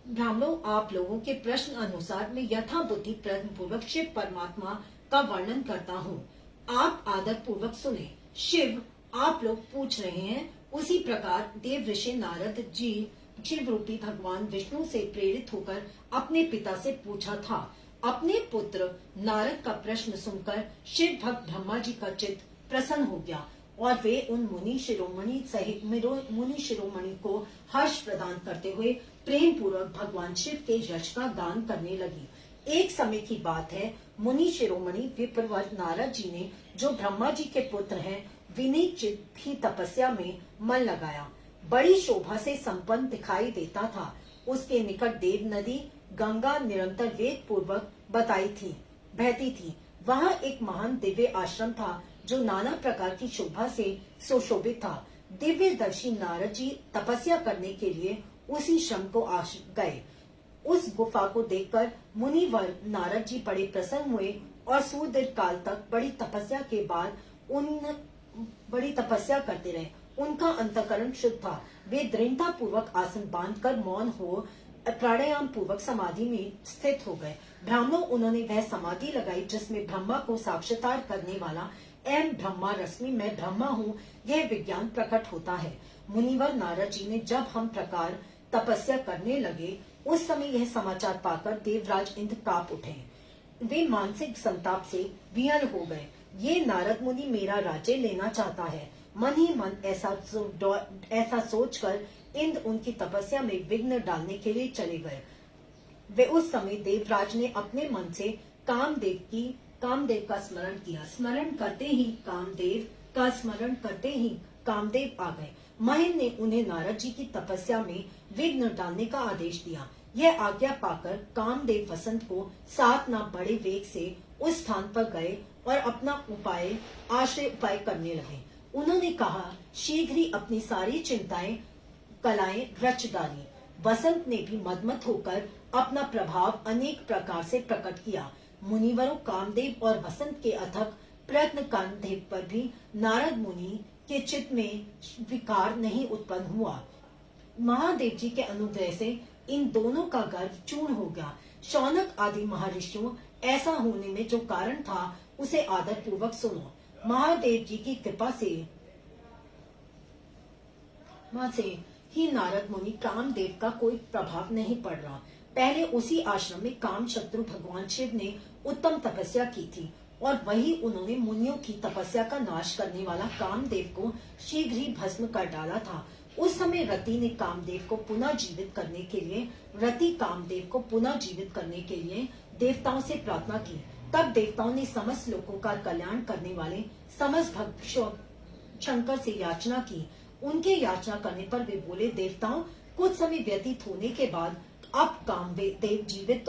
ब्राह्मणों, आप लोगों के प्रश्न अनुसार मैं यथा बुद्धि प्रयत्न पूर्वक शिव परमात्मा का वर्णन करता हूँ। आप आदर पूर्वक सुने। शिव, आप लोग पूछ रहे हैं, उसी प्रकार देव ऋषि नारद जी शिव रूपी भगवान विष्णु से प्रेरित होकर अपने पिता से पूछा था। अपने पुत्र नारद का प्रश्न सुनकर शिव भक्त ब्रह्मा जी का चित्त प्रसन्न हो गया और वे उन मुनि शिरोमणि को हर्ष प्रदान करते हुए प्रेम पूर्वक भगवान शिव के यश का गान करने लगी। एक समय की बात है, मुनि शिरोमणि विप्रवर नारद जी ने, जो ब्रह्मा जी के पुत्र हैं, विनीत चित्त की तपस्या में मन लगाया। बड़ी शोभा से संपन्न दिखाई देता था। उसके निकट देव नदी गंगा निरंतर वेग पूर्वक बहती थी। वहाँ एक महान दिव्य आश्रम था, जो नाना प्रकार की शोभा से सुशोभित था। दिव्य दर्शी नारद जी तपस्या करने के लिए उसी श्रम को गए। उस गुफा को देखकर मुनिवर नारद जी बड़े प्रसन्न हुए और सुदीर्घ काल तक बड़ी तपस्या करते रहे। उनका अंतःकरण शुद्ध था। वे दृढ़ता पूर्वक आसन बांधकर मौन हो प्राणायाम पूर्वक समाधि में स्थित हो गए। ब्राह्मणों, उन्होंने वह समाधि लगाई जिसमें ब्रह्मा को साक्षात्कार करने वाला एम ब्रह्मा रश्मि मैं ब्रह्मा हूँ, यह विज्ञान प्रकट होता है। मुनिवर नारद जी ने जब हम प्रकार तपस्या करने लगे, उस समय यह समाचार पाकर देवराज इंद्र कांप उठे। वे मानसिक संताप से विहल हो गए। ये नारद मुनि मेरा राज्य लेना चाहता है। मन ही मन ऐसा सोचकर इंद्र उनकी तपस्या में विघ्न डालने के लिए चले गए। वे उस समय देवराज ने अपने मन से कामदेव का स्मरण किया। स्मरण करते ही कामदेव आ गए। महेंद्र ने उन्हें नारद जी की तपस्या में विघ्न डालने का आदेश दिया। यह आज्ञा पाकर कामदेव वसंत को साथ न बड़े वेग से उस स्थान पर गए और अपना उपाय करने लगे। उन्होंने कहा, शीघ्र ही अपनी सारी कलाएं रच डाली। वसंत ने भी मदमत होकर अपना प्रभाव अनेक प्रकार से प्रकट किया। मुनिवरों, कामदेव और वसंत के अथक प्रयत्न कामदेव पर भी नारद मुनि के चित्त में विकार नहीं उत्पन्न हुआ। महादेव जी के अनुग्रह से इन दोनों का गर्व चूर्ण हो गया। शौनक आदि महर्षियों, ऐसा होने में जो कारण था उसे आदर पूर्वक सुनो। महादेव जी की कृपा से ही नारद मुनि कामदेव का कोई प्रभाव नहीं पड़ रहा। पहले उसी आश्रम में काम शत्रु भगवान शिव ने उत्तम तपस्या की थी और वही उन्होंने मुनियों की तपस्या का नाश करने वाला कामदेव को शीघ्र ही भस्म कर डाला था। उस समय रति ने कामदेव को पुनः जीवित करने के लिए देवताओं से प्रार्थना की। तब देवताओं ने समस्त लोगों का कल्याण करने वाले समस्त भक्त शंकर से याचना की। उनके याचना करने पर वे बोले, देवताओं, कुछ समय व्यतीत होने के बाद अब कामदेव जीवित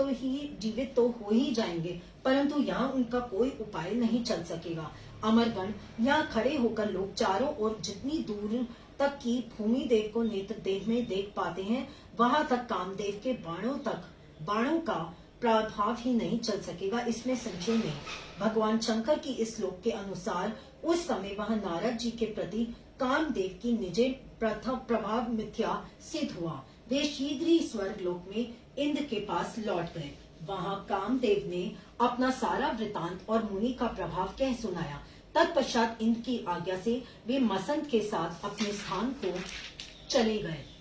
तो हो ही जाएंगे, परंतु यहाँ उनका कोई उपाय नहीं चल सकेगा। अमरगण, यहाँ खड़े होकर लोग चारों ओर जितनी दूर तक की भूमि देव को नेत्र देह में देख पाते हैं, वहां तक कामदेव के बाणों का प्रभाव ही नहीं चल सकेगा, इसमें संशय नहीं। भगवान शंकर की इस श्लोक के अनुसार उस समय वहां नारद जी के प्रति कामदेव की निज प्रभाव मिथ्या सिद्ध हुआ। वे शीघ्र ही स्वर्ग लोक में इंद्र के पास लौट गए। वहां कामदेव ने अपना सारा वृतांत और मुनि का प्रभाव कह सुनाया। तत्पश्चात इंद्र की आज्ञा से वे मसंत के साथ अपने स्थान को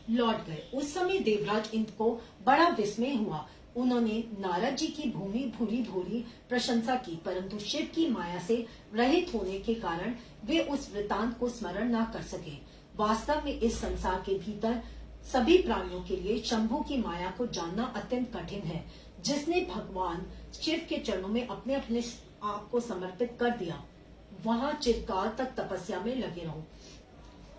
लौट गए। उस समय देवराज इंद्र को बड़ा विस्मय हुआ। उन्होंने नारद जी की भूरी प्रशंसा की, परंतु शिव की माया से रहित होने के कारण वे उस वृतांत को स्मरण न कर सके। वास्तव में इस संसार के भीतर सभी प्राणियों के लिए शंभु की माया को जानना अत्यंत कठिन है। जिसने भगवान शिव के चरणों में अपने अपने आप को समर्पित कर दिया, वहां चिरकाल तक तपस्या में लगे रहो।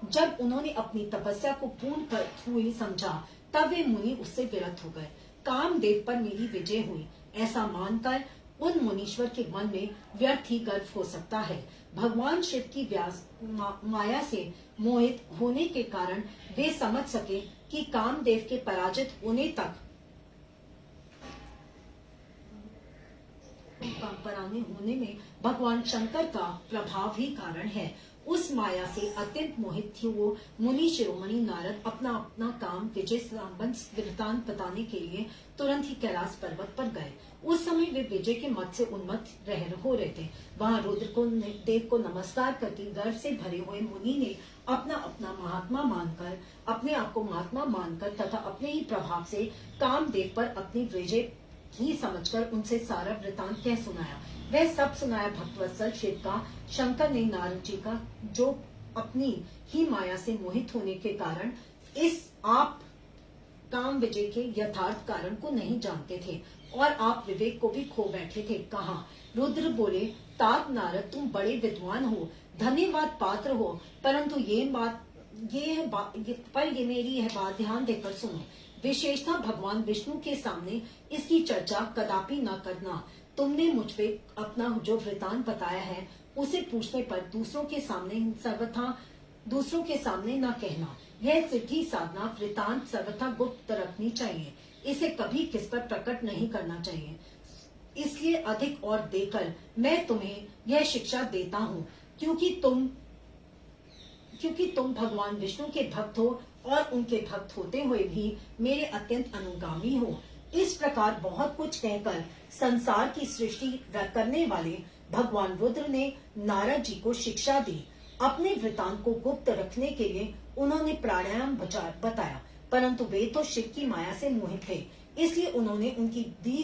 जब उन्होंने अपनी तपस्या को पूर्ण हुई समझा, तब वे मुनि उससे विरत हो गए। कामदेव पर मेरी विजय हुई, ऐसा मानकर उन मुनीश्वर के मन में व्यर्थ ही गर्व हो सकता है। भगवान शिव की माया से मोहित होने के कारण वे समझ सके कि कामदेव के पराजित होने तक पराने होने में भगवान शंकर का प्रभाव ही कारण है। उस माया से अत्यंत मोहित थी वो मुनि शिरोमणि नारद अपना अपना काम विजय संबंध वृतांत बताने के लिए तुरंत ही कैलाश पर्वत पर गए। उस समय वे विजय के मत से उन्मत्त हो रहे थे। वहां रुद्र को देव को नमस्कार करके गर्व से भरे हुए मुनि ने अपना अपना महात्मा मानकर अपने आप को महात्मा मानकर तथा अपने ही प्रभाव से कामदेव पर अपनी विजय ही समझकर उनसे सारा वृतांत कह सुनाया। वह सब सुनाया भक्तवत्सल शिव का। शंकर ने नारद जी का, जो अपनी ही माया से मोहित होने के कारण इस आप काम विजय के यथार्थ कारण को नहीं जानते थे और आप विवेक को भी खो बैठे थे, कहा। रुद्र बोले, तात नारद, तुम बड़े विद्वान हो, धन्यवाद पात्र हो, परंतु ये मेरी यह बात ध्यान देकर सुनो। विशेषता भगवान विष्णु के सामने इसकी चर्चा कदापि न करना। तुमने मुझ पे अपना जो वृतांत बताया है उसे पूछने पर दूसरों के सामने न कहना। यह सिद्धि साधना वृतांत सर्वथा गुप्त रखनी चाहिए, इसे कभी किस पर प्रकट नहीं करना चाहिए। इसलिए अधिक और देकर मैं तुम्हें यह शिक्षा देता हूँ, क्योंकि तुम भगवान विष्णु के भक्त हो और उनके भक्त होते हुए भी मेरे अत्यंत अनुगामी हो। इस प्रकार बहुत कुछ कहकर संसार की सृष्टि करने वाले भगवान रुद्र ने नारद जी को शिक्षा दी। अपने वृतांत को गुप्त रखने के लिए उन्होंने प्राणायाम बताया, परंतु वे तो शिव की माया से मोहित थे, इसलिए उन्होंने उनकी दी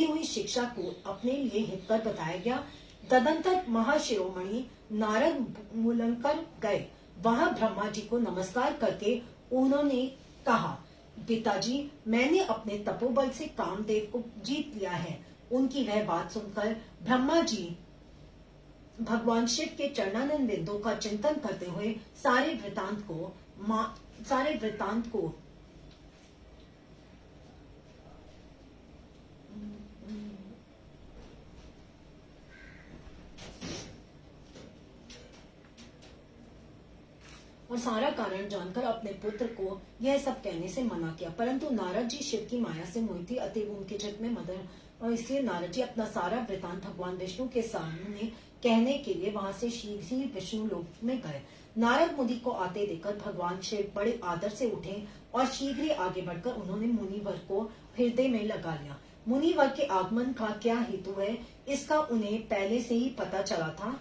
हुई शिक्षा को अपने लिए हितकर बताया गया। तदंतर महाशिरोमणि नारद मूलंकर गए। वहां ब्रह्मा जी को नमस्कार करके उन्होंने कहा, पिताजी, मैंने अपने तपोबल से कामदेव को जीत लिया है। उनकी वह बात सुनकर ब्रह्मा जी भगवान शिव के चरणानंद बिंदु का चिंतन करते हुए सारे वृतांत को और सारा कारण जानकर अपने पुत्र को यह सब कहने से मना किया, परंतु नारद जी शिव की माया से मोहित थी, अतएव उनके चित्त में मदन, और इसलिए नारद जी अपना सारा वृतांत भगवान विष्णु के सामने कहने के लिए वहां से शीघ्र ही विष्णु लोक में गए। नारद मुनि को आते देखकर भगवान शिव बड़े आदर से उठे और शीघ्र ही आगे बढ़कर उन्होंने मुनिवर को हृदय में लगा लिया। मुनिवर के आगमन का क्या हेतु है, इसका उन्हें पहले से ही पता चला था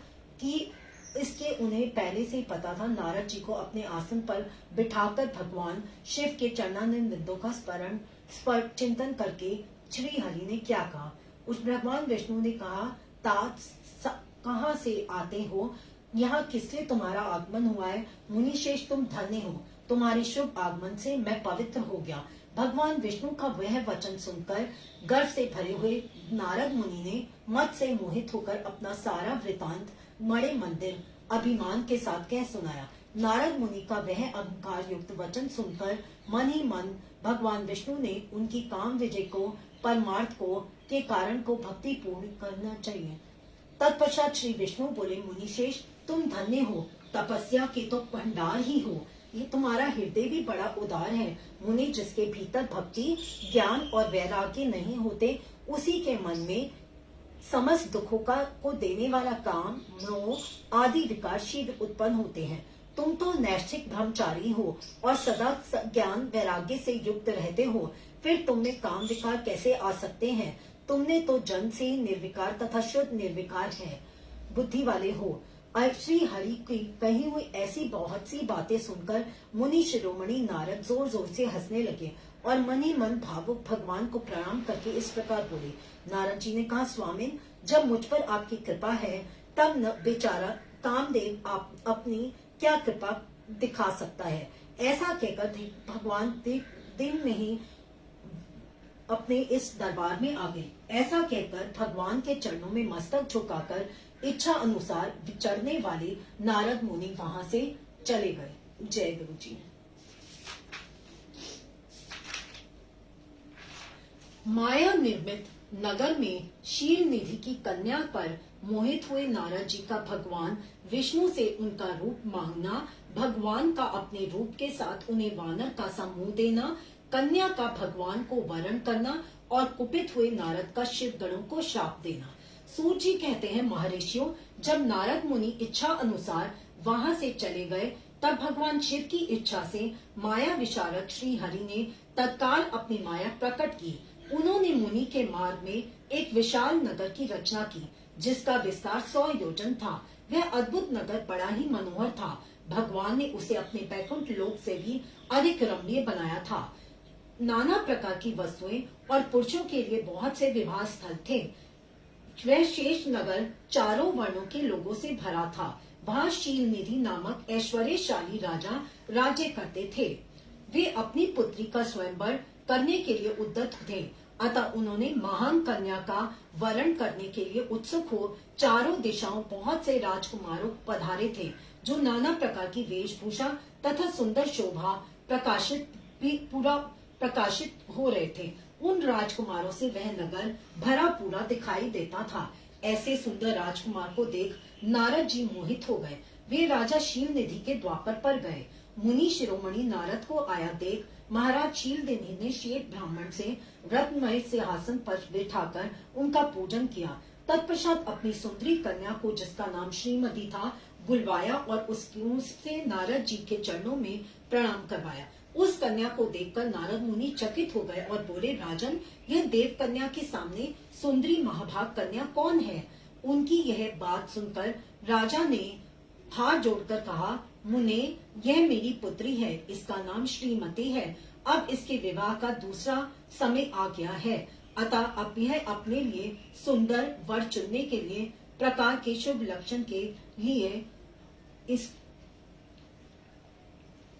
नारद जी को अपने आसन पर बिठाकर भगवान शिव के चरणानंद बिंदु का चिंतन करके श्री हरि ने क्या कहा। उस भगवान विष्णु ने कहा, तात कहाँ से आते हो, यहाँ किसलिए तुम्हारा आगमन हुआ है। मुनिशेष, तुम धन्य हो, तुम्हारे शुभ आगमन से मैं पवित्र हो गया। भगवान विष्णु का वह वचन सुनकर गर्व से भरे हुए नारद मुनि ने मत से मोहित होकर अपना सारा वृतांत बड़े मंदिर अभिमान के साथ कह सुनाया। नारद मुनि का वह अहंकार युक्त वचन सुनकर मन ही मन भगवान विष्णु ने उनकी काम विजय को परमार्थ को के कारण को भक्ति पूर्ण करना चाहिए। तत्पश्चात श्री विष्णु बोले, मुनिशेष, तुम धन्य हो, तपस्या के तो भंडार ही हो। ये तुम्हारा हृदय भी बड़ा उदार है। मुनि जिसके भीतर भक्ति, ज्ञान और वैराग्य नहीं होते, उसी के मन में समस्त दुखों को देने वाला काम, मोह आदि विकार शीघ्र उत्पन्न होते हैं। तुम तो नैष्ठिक ब्रह्मचारी हो और सदा ज्ञान वैराग्य से युक्त रहते हो, फिर तुम में काम विकार कैसे आ सकते हैं। तुमने तो जन्म से निर्विकार तथा शुद्ध निर्विकार है बुद्धि वाले हो। श्री हरि की कही हुई ऐसी बहुत सी बातें सुनकर मुनि शिरोमणि नारद जोर जोर से हंसने लगे और मन ही मन भावुक भगवान को प्रणाम करके इस प्रकार बोले। नारद जी ने कहा, स्वामिन, जब मुझ पर आपकी कृपा है, तब न बेचारा कामदेव आप अपनी क्या कृपा दिखा सकता है। ऐसा कहकर भगवान दिन में ही अपने इस दरबार में आ गई। ऐसा कहकर भगवान के चरणों में मस्तक झुकाकर इच्छा अनुसार विचरने वाले नारद मुनि वहां से चले गए। जय गुरु जी। माया निर्मित नगर में शील निधि की कन्या पर मोहित हुए नारद जी का भगवान विष्णु से उनका रूप मांगना, भगवान का अपने रूप के साथ उन्हें वानर का सा मुंह देना, कन्या का भगवान को वरण करना और कुपित हुए नारद का शिव गणों को शाप देना। सूत जी कहते हैं, महर्षियों, जब नारद मुनि इच्छा अनुसार वहां से चले गए, तब भगवान शिव की इच्छा से माया विशारद श्री हरि ने तत्काल अपनी माया प्रकट की। उन्होंने मुनि के मार्ग में एक विशाल नगर की रचना की, जिसका विस्तार 100 योजन था। वह अद्भुत नगर बड़ा ही मनोहर था। भगवान ने उसे अपने बैकुंठ लोक से भी अधिक रमणीय बनाया था। नाना प्रकार की वस्तुएं और पुरुषों के लिए बहुत से विवाह स्थल थे। वह शेष नगर चारों वर्णों के लोगों से भरा था। वहाँ शील निधि नामक ऐश्वर्यशाली राजा राज्य करते थे। वे अपनी पुत्री का स्वयंवर करने के लिए उद्यत थे, अतः उन्होंने महान कन्या का वरण करने के लिए उत्सुक हो चारों दिशाओं बहुत से राजकुमारों पधारे थे, जो नाना प्रकार की वेशभूषा तथा सुंदर शोभा प्रकाशित हो रहे थे। उन राजकुमारों से वह नगर भरा पूरा दिखाई देता था। ऐसे सुंदर राजकुमार को देख नारद जी मोहित हो गए। वे राजा शील निधि के द्वापर पर गए। मुनि शिरोमणि नारद को आया देख महाराज शील निधि ने श्वेत ब्राह्मण से रत्नमय सिंहासन पर बिठाकर उनका पूजन किया। तत्पश्चात अपनी सुंदरी कन्या को, जिसका नाम श्रीमती था, बुलवाया और उससे नारद जी के चरणों में प्रणाम करवाया। उस कन्या को देखकर नारद मुनि चकित हो गए और बोले, राजन, यह देव कन्या के सामने सुंदरी महाभाग कन्या कौन है? उनकी यह बात सुनकर राजा ने हाथ जोड़कर कहा, मुने, यह मेरी पुत्री है। इसका नाम श्रीमती है। अब इसके विवाह का दूसरा समय आ गया है, अतः अब यह अपने लिए सुंदर वर चुनने के लिए प्रकार के शुभ लक्षण के लिए इस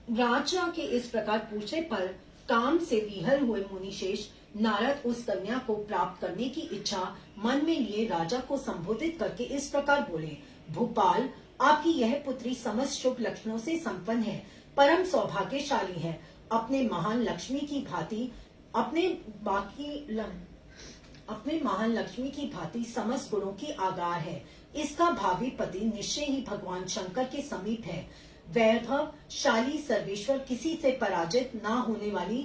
राजा के इस प्रकार पूछने पर काम से विहल हुए मुनिशेष नारद उस कन्या को प्राप्त करने की इच्छा मन में लिए राजा को संबोधित करके इस प्रकार बोले, भूपाल, आपकी यह पुत्री समस्त शुभ लक्षणों से संपन्न है, परम सौभाग्यशाली है। अपने महान लक्ष्मी की भांति समस्त गुणों की आगार है। इसका भावी पति निश्चय ही भगवान शंकर के समीप है। वैभवशाली सर्वेश्वर, किसी से पराजित न होने वाली,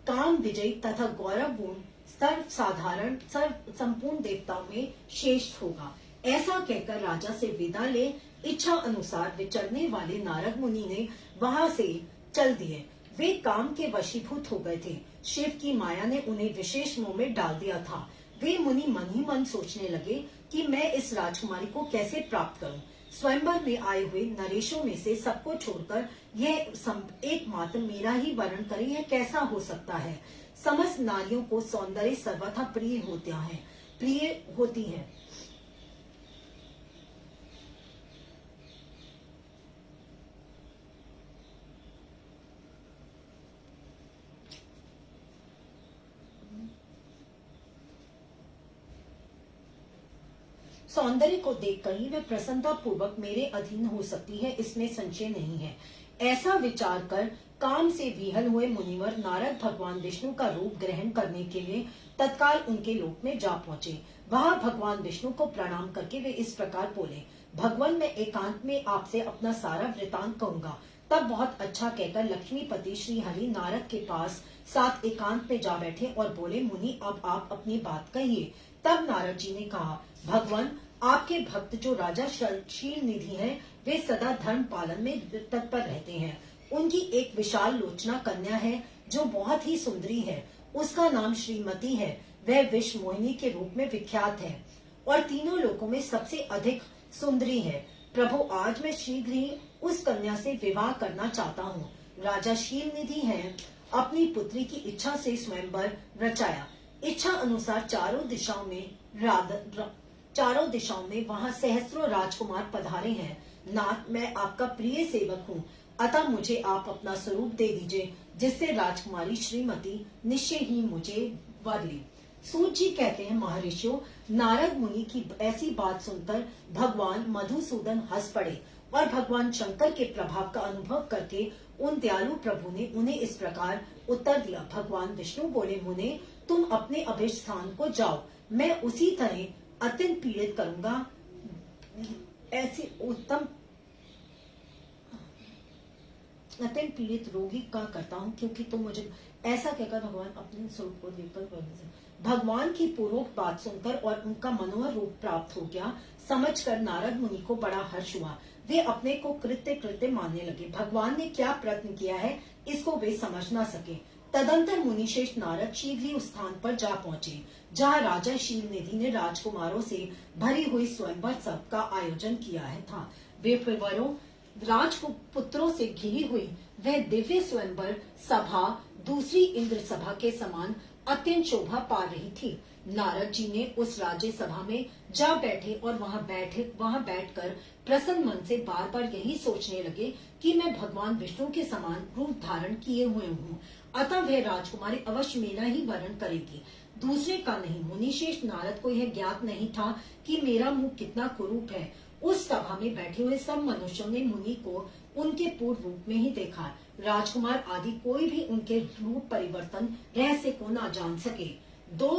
काम विजयी तथा गौरवपूर्ण, सर्वसाधारण, संपूर्ण देवताओं में श्रेष्ठ होगा। ऐसा कहकर राजा से विदा ले इच्छा अनुसार विचरने वाले नारद मुनि ने वहां से चल दिए। वे काम के वशीभूत हो गए थे। शिव की माया ने उन्हें विशेष मोह में डाल दिया था। वे मुनि मन ही मन सोचने लगे कि मैं इस राजकुमारी को कैसे प्राप्त करूं। स्वयंवर में आए हुए नरेशों में से सबको छोड़कर यह एकमात्र मेरा ही वर्ण करे, यह कैसा हो सकता है? समस्त नारियों को सौंदर्य सर्वथा प्रिय होती है। सौंदर्य को देखकर ही वह प्रसन्नता पूर्वक मेरे अधीन हो सकती है, इसमें संशय नहीं है। ऐसा विचार कर काम से विहल हुए मुनिवर नारद भगवान विष्णु का रूप ग्रहण करने के लिए तत्काल उनके लोक में जा पहुंचे। वहां भगवान विष्णु को प्रणाम करके वे इस प्रकार बोले, भगवान, मैं एकांत में आपसे अपना सारा वृतांत कहूंगा। तब बहुत अच्छा कहकर लक्ष्मीपति श्री हरि नारद के पास साथ एकांत में जा बैठे और बोले, मुनि, अब आप अपनी बात कहिए। तब नारद जी ने कहा, भगवान, आपके भक्त जो राजा शील निधि हैं, वे सदा धर्म पालन में तत्पर रहते हैं। उनकी एक विशाल लोचना कन्या है जो बहुत ही सुंदरी है। उसका नाम श्रीमती है। वह विश्व मोहिनी के रूप में विख्यात है और तीनों लोकों में सबसे अधिक सुंदरी है। प्रभु, आज मैं शीघ्र ही उस कन्या से विवाह करना चाहता हूँ। राजा शील निधि है अपनी पुत्री की इच्छा से स्वयंवर रचाया। इच्छा अनुसार चारों दिशाओं में वहां सहस्त्रों राजकुमार पधारे हैं। नाथ, मैं आपका प्रिय सेवक हूँ, अतः मुझे आप अपना स्वरूप दे दीजिए, जिससे राजकुमारी श्रीमती निश्चय ही मुझे वर ली। सूत जी कहते हैं, महर्षियों, नारद मुनि की ऐसी बात सुनकर भगवान मधुसूदन हंस पड़े और भगवान शंकर के प्रभाव का अनुभव करके उन दयालु प्रभु ने उन्हें इस प्रकार उत्तर दिया। भगवान विष्णु बोले, मुने, तुम अपने अभिष्ट स्थान को जाओ, मैं उसी तरह अत्यंत पीड़ित करूंगा, ऐसी उत्तम अत्यंत पीड़ित रोगी का करता हूँ, क्योंकि तुम मुझे, ऐसा कहकर भगवान अपने स्वरूप को देखकर भगवान की पूर्वोक्त बात सुनकर और उनका मनोहर रूप प्राप्त हो गया समझकर नारद मुनि को बड़ा हर्ष हुआ। वे अपने को कृत्य कृत्य मानने लगे। भगवान ने क्या प्रयत्न किया है इसको वे समझ न सके। तदंतर मुनिश्रेष्ठ नारद शीघ्र ही उस स्थान पर जा पहुंचे जहाँ राजा शीलनिधि ने राजकुमारों से भरी हुई स्वयंवर सभा का आयोजन किया है था। वे प्रवरों राजपुत्रों से घिरी हुई वह दिव्य स्वयंवर सभा दूसरी इंद्र सभा के समान अत्यंत शोभा पा रही थी। नारद जी ने उस राज्य सभा में जा बैठे और वहां बैठकर प्रसन्न मन से बार बार यही सोचने लगे कि मैं भगवान विष्णु के समान रूप धारण किए हुए हूँ, अतः वह राजकुमारी अवश्य मेरा ही वरण करेगी, दूसरे का नहीं। मुनिश्रेष्ठ नारद को यह ज्ञात नहीं था कि मेरा मुंह कितना कुरूप है। उस सभा में बैठे हुए सब मनुष्यों ने मुनि को उनके पूर्व रूप में ही देखा। राजकुमार आदि कोई भी उनके रूप परिवर्तन रहस्य को न जान सके। दो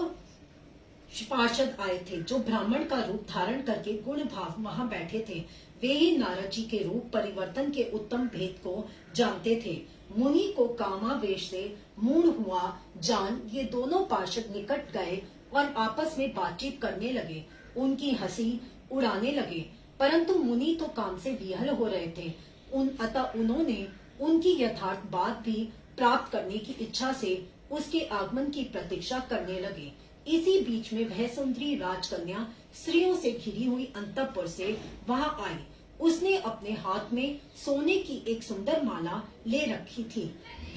पार्षद आए थे जो ब्राह्मण का रूप धारण करके गुण भाव वहां बैठे थे। वे ही नारद जी के रूप परिवर्तन के उत्तम भेद को जानते थे। मुनि को कामावेश से मूढ़ हुआ जान ये दोनों पार्षद निकट गए और आपस में बातचीत करने लगे, उनकी हंसी उड़ाने लगे, परंतु मुनि तो काम से विहल हो रहे थे। अतः उन्होंने उनकी यथार्थ बात भी प्राप्त करने की इच्छा से उसके आगमन की प्रतीक्षा करने लगे। इसी बीच में वह सुंदरी राजकन्या स्त्रियों से घिरी हुई अंतःपुर से वहां आई। उसने अपने हाथ में सोने की एक सुंदर माला ले रखी थी।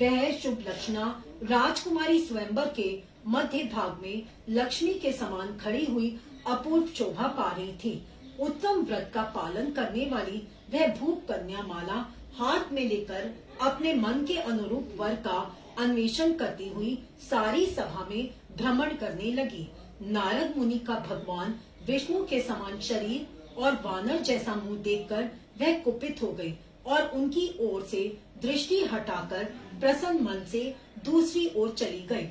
वह शुभ लक्षणा राजकुमारी स्वयंवर के मध्य भाग में लक्ष्मी के समान खड़ी हुई अपूर्व शोभा पा रही थी। उत्तम व्रत का पालन करने वाली वह भूप कन्या माला हाथ में लेकर अपने मन के अनुरूप वर का अन्वेषण करती हुई सारी सभा में भ्रमण करने लगी। नारद मुनि का भगवान विष्णु के समान शरीर और वानर जैसा मुंह देखकर वह कुपित हो गई और उनकी ओर से दृष्टि हटाकर प्रसन्न मन से दूसरी ओर चली गई।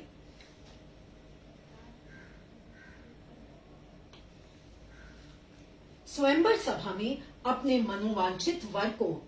स्वयंवर सभा में अपने मनोवांछित वर को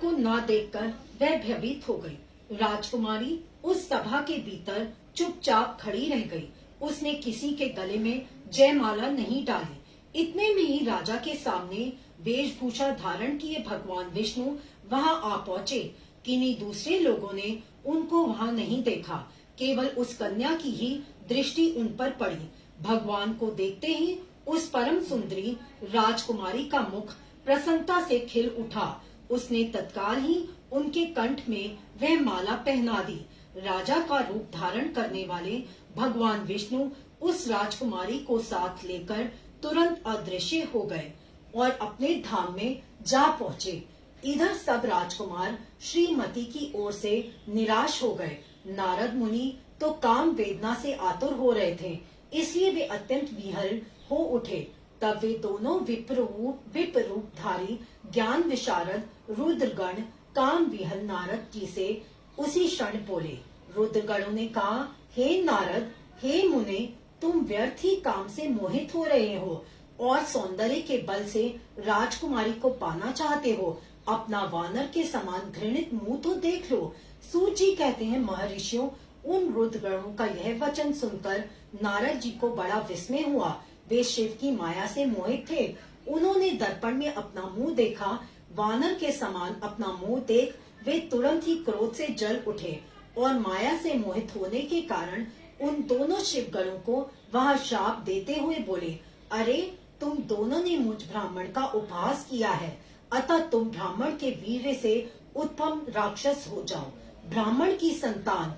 न देखकर वह भयभीत हो गई। राजकुमारी उस सभा के भीतर चुपचाप खड़ी रह गई। उसने किसी के गले में जयमाला नहीं डाली। इतने में ही राजा के सामने वेशभूषा धारण किए भगवान विष्णु वहां आ पहुंचे। किन्हीं दूसरे लोगों ने उनको वहां नहीं देखा, केवल उस कन्या की ही दृष्टि उन पर पड़ी। भगवान को देखते ही उस परम सुंदरी राजकुमारी का मुख प्रसन्नता से खिल उठा। उसने तत्काल ही उनके कंठ में वह माला पहना दी। राजा का रूप धारण करने वाले भगवान विष्णु उस राजकुमारी को साथ लेकर तुरंत अदृश्य हो गए और अपने धाम में जा पहुंचे। इधर सब राजकुमार श्रीमती की ओर से निराश हो गए। नारद मुनि तो काम वेदना से आतुर हो रहे थे, इसलिए वे अत्यंत विहल हो उठे। तब वे दोनों विप्ररूपधारी ज्ञान विशारद रुद्रगण काम विहल नारद जी से उसी क्षण बोले। रुद्रगणों ने कहा, हे नारद, हे मुने, तुम व्यर्थ ही काम से मोहित हो रहे हो और सौंदर्य के बल से राजकुमारी को पाना चाहते हो। अपना वानर के समान घृणित मुंह तो देख लो। सूत जी कहते हैं, महर्षियों, उन रुद्रगणों का यह वचन सुनकर नारद जी को बड़ा विस्मय हुआ। वे शिव की माया से मोहित थे। उन्होंने दर्पण में अपना मुंह देखा। वानर के समान अपना मुंह देख वे तुरंत ही क्रोध से जल उठे और माया से मोहित होने के कारण उन दोनों शिवगणों को वहां शाप देते हुए बोले, अरे तुम दोनों ने मुझ ब्राह्मण का उपहास किया है, अतः तुम ब्राह्मण के वीर्य से उत्पन्न राक्षस हो जाओ। ब्राह्मण की संतान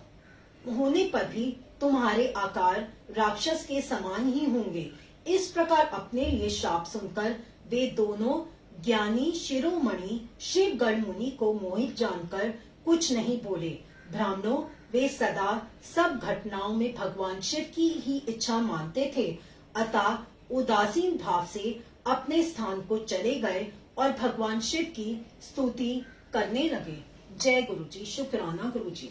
होने पर भी तुम्हारे आकार राक्षस के समान ही होंगे। इस प्रकार अपने लिए शाप सुनकर वे दोनों ज्ञानी शिरोमणि शिवगण मुनि को मोहित जानकर कुछ नहीं बोले। ब्राह्मणों, वे सदा सब घटनाओं में भगवान शिव की ही इच्छा मानते थे, अतः उदासीन भाव से अपने स्थान को चले गए और भगवान शिव की स्तुति करने लगे। जय गुरु जी। शुक्राना गुरु जी।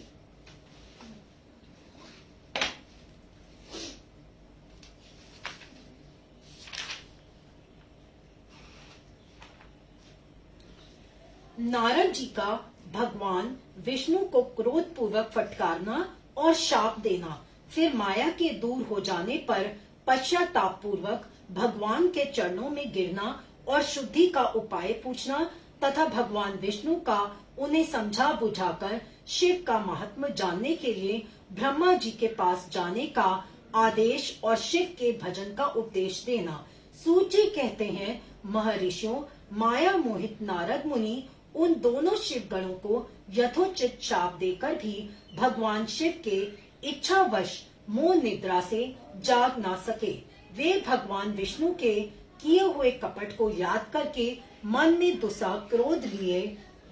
नारद जी का भगवान विष्णु को क्रोध पूर्वक फटकारना और शाप देना, फिर माया के दूर हो जाने पर पश्चाताप पूर्वक भगवान के चरणों में गिरना और शुद्धि का उपाय पूछना तथा भगवान विष्णु का उन्हें समझा बुझाकर शिव का महात्म्य जानने के लिए ब्रह्मा जी के पास जाने का आदेश और शिव के भजन का उपदेश देना। सूत जी कहते हैं, महर्षियों, माया मोहित नारद मुनि उन दोनों शिव गणों को यथोचित शाप देकर भी भगवान शिव के इच्छावश मोह निद्रा से जाग ना सके। वे भगवान विष्णु के किए हुए कपट को याद करके मन में दुसा क्रोध लिए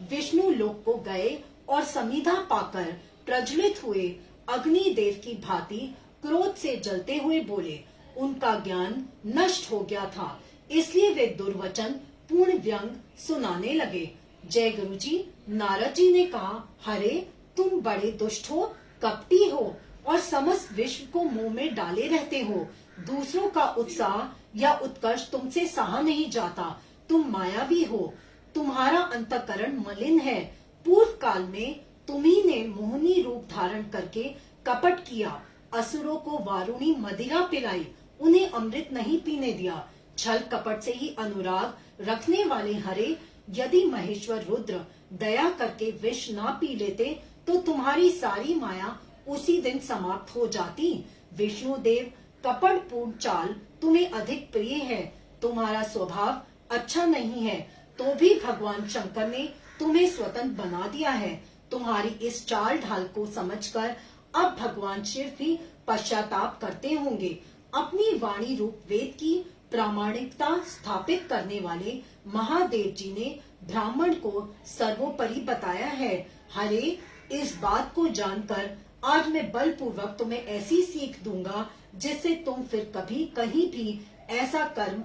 विष्णु लोक को गए और समिधा पाकर प्रज्वलित हुए अग्निदेव की भांति क्रोध से जलते हुए बोले। उनका ज्ञान नष्ट हो गया था, इसलिए वे दुर्वचन पूर्ण व्यंग सुनाने लगे। जय गुरु जी। नारद जी ने कहा, हरे तुम बड़े दुष्ट हो, कपटी हो और समस्त विश्व को मुंह में डाले रहते हो। दूसरों का उत्साह या उत्कर्ष तुमसे सहा नहीं जाता। तुम मायावी हो, तुम्हारा अंतःकरण मलिन है। पूर्व काल में तुम्ही ने मोहनी रूप धारण करके कपट किया, असुरों को वारुणी मदिरा पिलाई, उन्हें अमृत नहीं पीने दिया। छल कपट से ही अनुराग रखने वाले हरे, यदि महेश्वर रुद्र दया करके विष ना पी लेते तो तुम्हारी सारी माया उसी दिन समाप्त हो जाती। विष्णु देव, कपटपूर्ण चाल तुम्हें अधिक प्रिय है। तुम्हारा स्वभाव अच्छा नहीं है, तो भी भगवान शंकर ने तुम्हें स्वतंत्र बना दिया है। तुम्हारी इस चाल ढाल को समझकर अब भगवान शिव भी पश्चाताप करते होंगे। अपनी वाणी रूप वेद की प्रामाणिकता स्थापित करने वाले महादेव जी ने ब्राह्मण को सर्वोपरि बताया है। हरे, इस बात को जानकर आज मैं बलपूर्वक तुम्हें ऐसी सीख दूंगा जिससे तुम फिर कभी कहीं भी ऐसा कर्म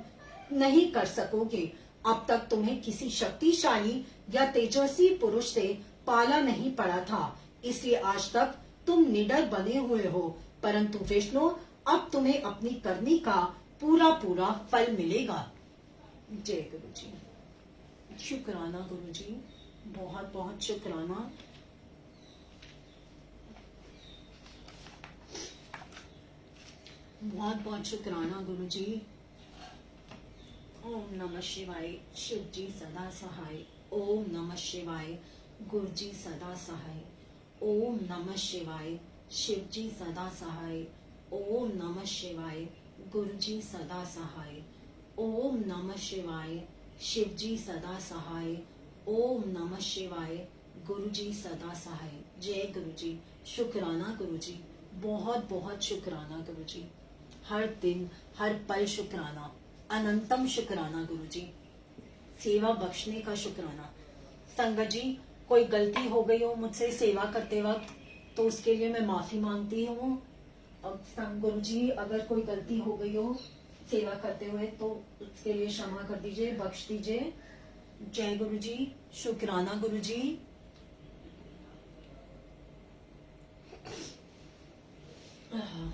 नहीं कर सकोगे। अब तक तुम्हें किसी शक्तिशाली या तेजस्वी पुरुष से पाला नहीं पड़ा था, इसलिए आज तक तुम निडर बने हुए हो, परंतु विष्णु, अब तुम्हें अपनी करनी का पूरा पूरा फल मिलेगा। जय गुरु जी। शुक्राना गुरु जी, बहुत बहुत शुक्राना। बहुत बहुत शुक्राना गुरु जी। ओम नमः शिवाय। शिव जी सदा सहाय। ओम नमः शिवाय। गुरु जी सदा सहाय। ओम नमः शिवाय। शिव जी सदा सहाय। ओम नमः शिवाय। गुरु जी सदा सहाय। ओम नमः शिवाय। शिव जी सदा सहाय। ओम नमः शिवाय। गुरु जी सदा सहाय। जय गुरु जी। शुक्राना गुरु जी, बहुत बहुत शुक्राना गुरु जी। हर दिन हर पल शुक्राना, अनंतम शुक्राना गुरु जी। सेवा बख्शने का शुक्राना। संगत जी, कोई गलती हो गई हो मुझसे सेवा करते वक्त तो उसके लिए मैं माफी मांगती हूँ। अब गुरु जी, अगर कोई गलती हो गई हो सेवा करते हुए तो उसके लिए क्षमा कर दीजिए, बख्श दीजिए। जय गुरु जी। शुक्राना गुरु जी। आहा।